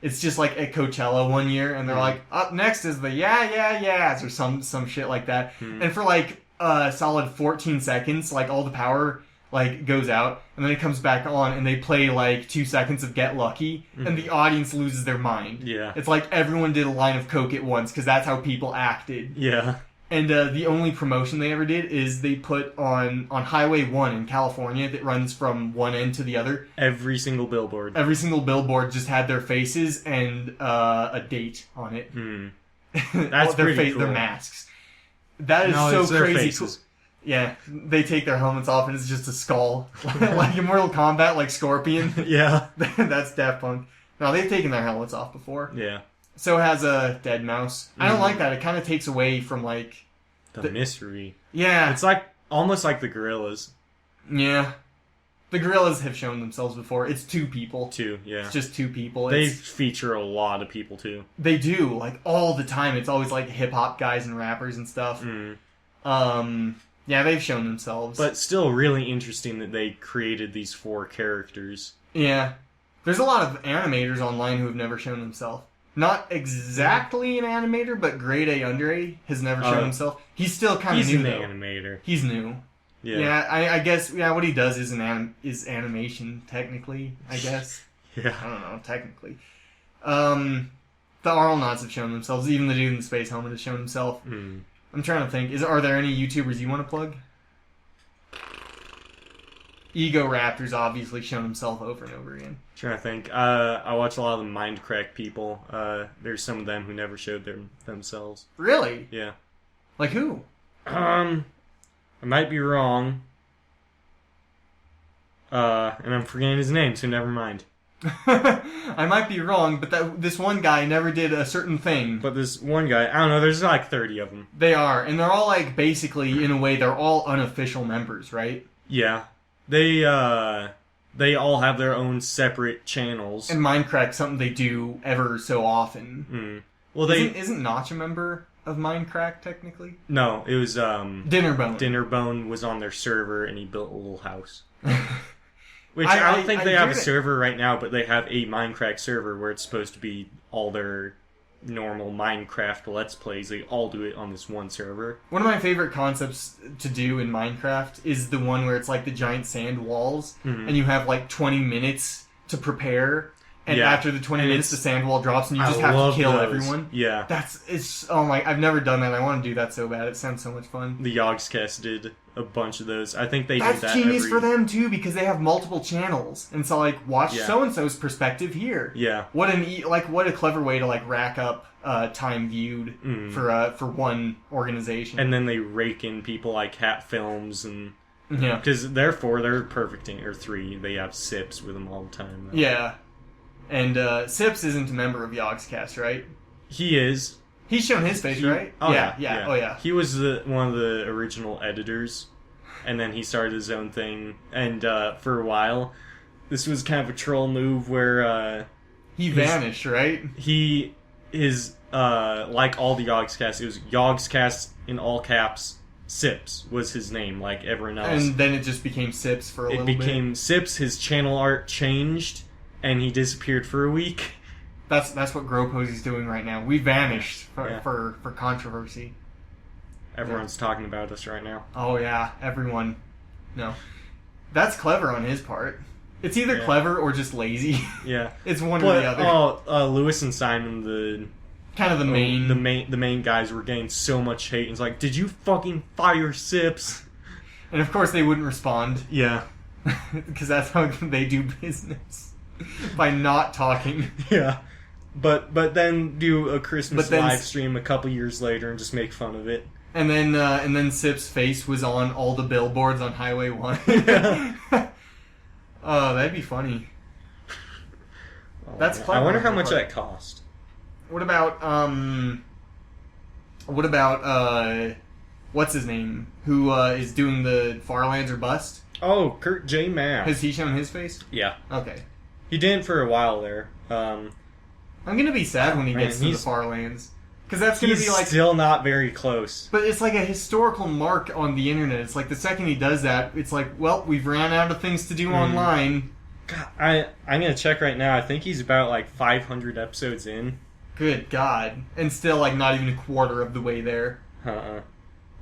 It's just like at Coachella one year, and they're like, up next is the yeah, yeahs, or some shit like that. And for like a solid 14 seconds, like all the power like goes out, and then it comes back on, and they play like 2 seconds of Get Lucky, and the audience loses their mind. Yeah. It's like everyone did a line of coke at once, because that's how people acted. Yeah. And the only promotion they ever did is they put on Highway 1 in California that runs from one end to the other. Every single billboard. Every single billboard just had their faces and a date on it. That's pretty cool. Their masks. That is so crazy cool. Yeah, they take their helmets off and it's just a skull. Like in Mortal Kombat, like Scorpion. Yeah. That's Daft Punk. No, they've taken their helmets off before. Yeah. So has a Dead Mouse. I don't like that. It kind of takes away from like the mystery. Yeah, it's like almost like the Gorillas. Yeah, the Gorillas have shown themselves before. It's 2 people. 2, yeah. It's just 2 people. They feature a lot of people too. They do, like all the time. It's always like hip hop guys and rappers and stuff. Yeah, they've shown themselves. But still, really interesting that they created these 4 characters. Yeah, there's a lot of animators online who have never shown themselves. Not exactly an animator, but Grade A Under A has never shown himself. He's still kind of new, though. He's an animator. He's new. Yeah, I guess, what he does is animation, technically, I guess. Yeah. I don't know, technically. The Arlenauts have shown themselves. Even the dude in the space helmet has shown himself. I'm trying to think. Are there any YouTubers you want to plug? Ego Raptor's obviously shown himself over and over again. Trying to think. I watch a lot of the Mindcrack people. There's some of them who never showed themselves. Really? Yeah. Like who? I might be wrong. And I'm forgetting his name, so never mind. I might be wrong, but this one guy never did a certain thing. But this one guy, I don't know, there's like 30 of them. They are, and they're all like, basically, in a way, they're all unofficial members, right? Yeah. They all have their own separate channels. And Minecraft's something they do ever so often. Well, Isn't Notch a member of Minecraft, technically? No, it was, Dinnerbone. Dinnerbone was on their server, and he built a little house. Which I don't think they have a hear that. server right now, but they have a Minecraft server where it's supposed to be all their normal Minecraft Let's Plays. They all do it on this one server. One of my favorite concepts to do in Minecraft is the one where it's like the giant sand walls, and you have like 20 minutes to prepare, and after the 20 minutes the sand wall drops and you just have to kill everyone. Yeah. I've never done that. I want to do that so bad. It sounds so much fun. The Yogscast did a bunch of those. I think they do that That's genius for them too, because they have multiple channels, and so like watch so and so's perspective here. Yeah. What a clever way to like rack up time viewed for one organization. And then they rake in people like Hat Films and yeah, because they're perfect or 3. They have Sips with them all the time. Though. Yeah, and Sips isn't a member of Yogscast, right? He is. He's shown his face, right? Oh yeah. yeah. Oh yeah. He was one of the original editors, and then he started his own thing. And for a while, this was kind of a troll move where he vanished, right? He is like all the Yogscast. It was Yogscast in all caps. Sips was his name, like everyone else. And then it just became Sips for a little bit. It became Sips. His channel art changed, and he disappeared for a week. That's what Gropozy's doing right now. We vanished for controversy. Everyone's talking about us right now. Oh yeah, everyone. No, that's clever on his part. It's either clever or just lazy. Yeah, it's one or the other. Lewis and Simon, the main guys, were getting so much hate. It's like, did you fucking fire Sips? And of course they wouldn't respond. Yeah, because that's how they do business, by not talking. Yeah. But then do a Christmas live stream a couple years later and just make fun of it. And then Sip's face was on all the billboards on Highway 1. Oh, that'd be funny. That's clever. I wonder how much that cost. What about what's his name? Who is doing the Farlands or Bust? Oh, Kurt J. Mass. Has he shown his face? Yeah. Okay. He didn't for a while there. I'm gonna be sad when he gets to the Farlands, because that's gonna be like still not very close. But it's like a historical mark on the internet. It's like the second he does that, it's like, well, we've ran out of things to do online. God, I'm gonna check right now. I think he's about like 500 episodes in. Good God, and still like not even a quarter of the way there.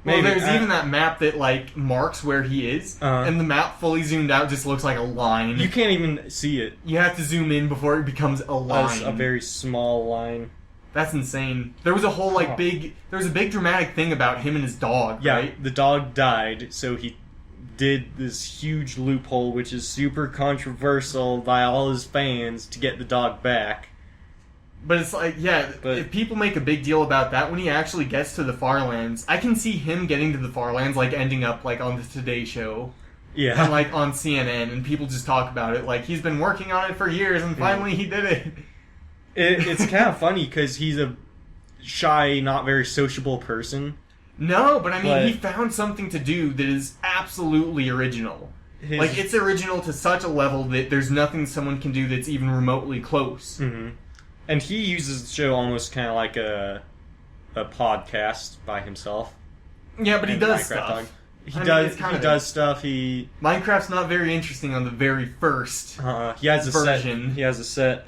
Maybe. Well, there's even that map that like marks where he is, and the map fully zoomed out just looks like a line. You can't even see it. You have to zoom in before it becomes a line. A very small line. That's insane. There was a whole there was a big dramatic thing about him and his dog, right? The dog died, so he did this huge loophole, which is super controversial by all his fans, to get the dog back. But it's like, if people make a big deal about that, when he actually gets to the Farlands, I can see him getting to the Farlands, like, ending up, like, on the Today Show. Yeah. And, like, on CNN, and people just talk about it, like, he's been working on it for years, and finally he did it. It's kind of funny, because he's a shy, not very sociable person. No, but I mean, he found something to do that is absolutely original. Like, it's original to such a level that there's nothing someone can do that's even remotely close. Mm-hmm. And he uses the show almost kind of like a podcast by himself. Yeah, but he does stuff. He does stuff. Minecraft's not very interesting on the very first he has a version. He has a set.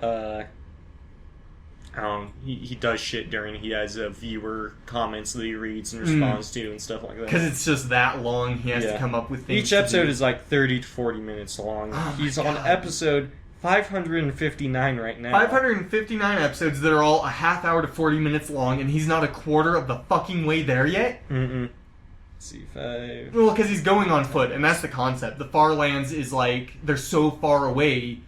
He does shit during. He has viewer comments that he reads and responds to and stuff like that. Because it's just that long. He has to come up with things. Each episode is like 30 to 40 minutes long. He's on episode 559 right now. 559 episodes that are all a half hour to 40 minutes long, and he's not a quarter of the fucking way there yet? Mm-mm. Let's see, 5... Well, because he's going on foot, and that's the concept. The Farlands is like, they're so far away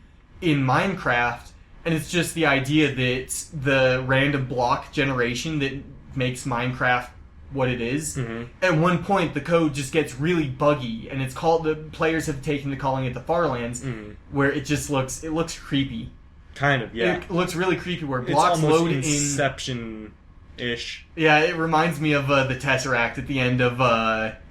in Minecraft, and it's just the idea that the random block generation that makes Minecraft what it is. Mm-hmm. At one point, the code just gets really buggy, and it's called. The players have taken to calling it the Farlands, where it just looks creepy. Kind of, yeah. It looks really creepy where blocks load in. Inception-ish. Yeah, it reminds me of the Tesseract at the end of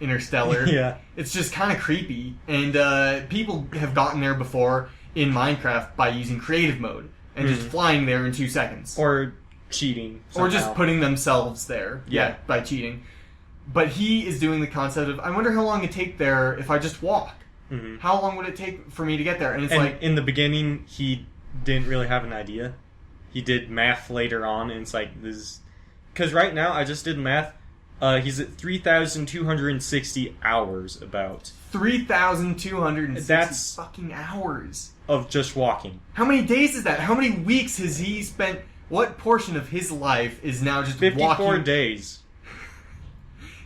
Interstellar. Yeah, it's just kind of creepy, and people have gotten there before in Minecraft by using creative mode and just flying there in 2 seconds, or cheating somehow. Or just putting themselves there by cheating. But he is doing the concept of, I wonder how long it'd take there if I just walk. Mm-hmm. How long would it take for me to get there? And it's like... in the beginning, he didn't really have an idea. He did math later on, and it's like, this... Because right now, I just did math. He's at 3,260 hours, about. 3,260 fucking hours. Of just walking. How many days is that? How many weeks has he spent... What portion of his life is now just 54 walking? days.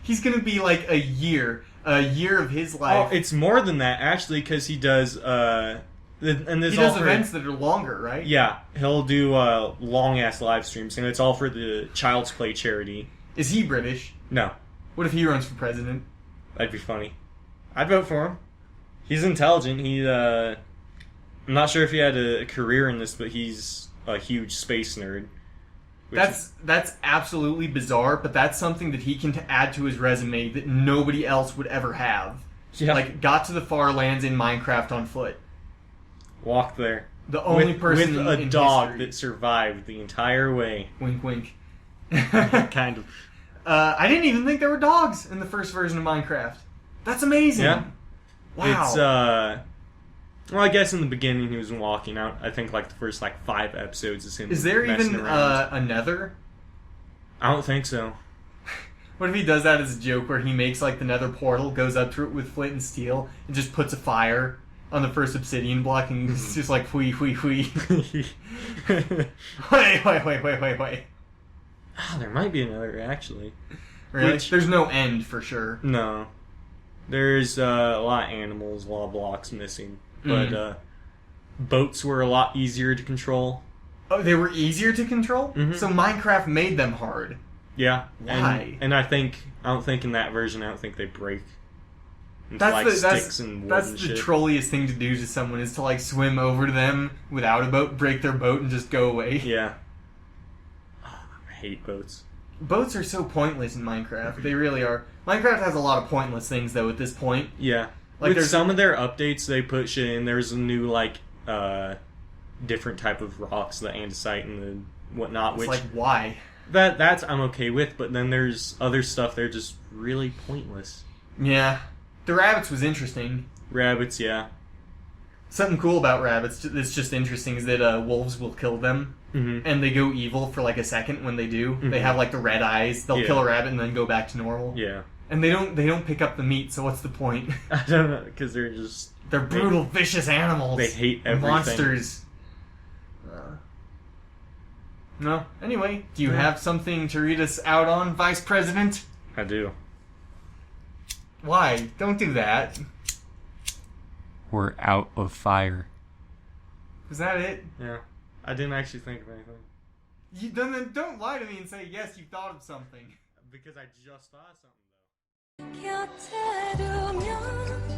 He's gonna be like a year of his life. Oh, it's more than that, actually, because he does, and this he does events that are longer, right? Yeah, he'll do, long-ass live streams, and it's all for the Child's Play charity. Is he British? No. What if he runs for president? That'd be funny. I'd vote for him. He's intelligent, I'm not sure if he had a career in this, but he's a huge space nerd. That's absolutely bizarre, but that's something that he can add to his resume that nobody else would ever have. Yeah. Like, got to the far lands in Minecraft on foot. Walked there. The only person with a in dog history that survived the entire way. Wink, wink. Kind of. I didn't even think there were dogs in the first version of Minecraft. That's amazing. Yeah. Wow. It's, well, I guess in the beginning he was walking out. I think, like, the first, 5 episodes is him Is there messing even around. a nether? I don't think so. What if he does that as a joke where he makes, the nether portal, goes up to it with flint and steel, and just puts a fire on the first obsidian block, and it's just like, whee, whee, whee. Wait. Oh, there might be another, actually. Really? There's no end, for sure. No. There's a lot of animals, a lot of blocks missing. But boats were a lot easier to control. Oh, they were easier to control? Mm-hmm. So Minecraft made them hard. Yeah. Why? And I don't think in that version, I don't think they break. Sticks and wood that's and the shit. trolliest thing to do to someone is to swim over to them without a boat, break their boat, and just go away. Yeah. Oh, I hate boats. Boats are so pointless in Minecraft. They really are. Minecraft has a lot of pointless things though at this point. Yeah. With some of their updates, they put shit in. There's a new different type of rocks, the andesite and the whatnot. It's which why? That's I'm okay with, but then there's other stuff they're just really pointless. Yeah. The rabbits was interesting. Rabbits, yeah. Something cool about rabbits that's just interesting is that wolves will kill them, and they go evil for a second when they do. Mm-hmm. They have the red eyes. They'll kill a rabbit and then go back to normal. Yeah. And they don't pick up the meat, so what's the point? I don't know, because they're brutal, vicious animals. They hate everything. Monsters. No. Anyway, do you have something to read us out on, Vice President? I do. Why? Don't do that. We're out of fire. Is that it? Yeah. I didn't actually think of anything. Then don't lie to me and say, yes, you thought of something. Because I just thought of something, though.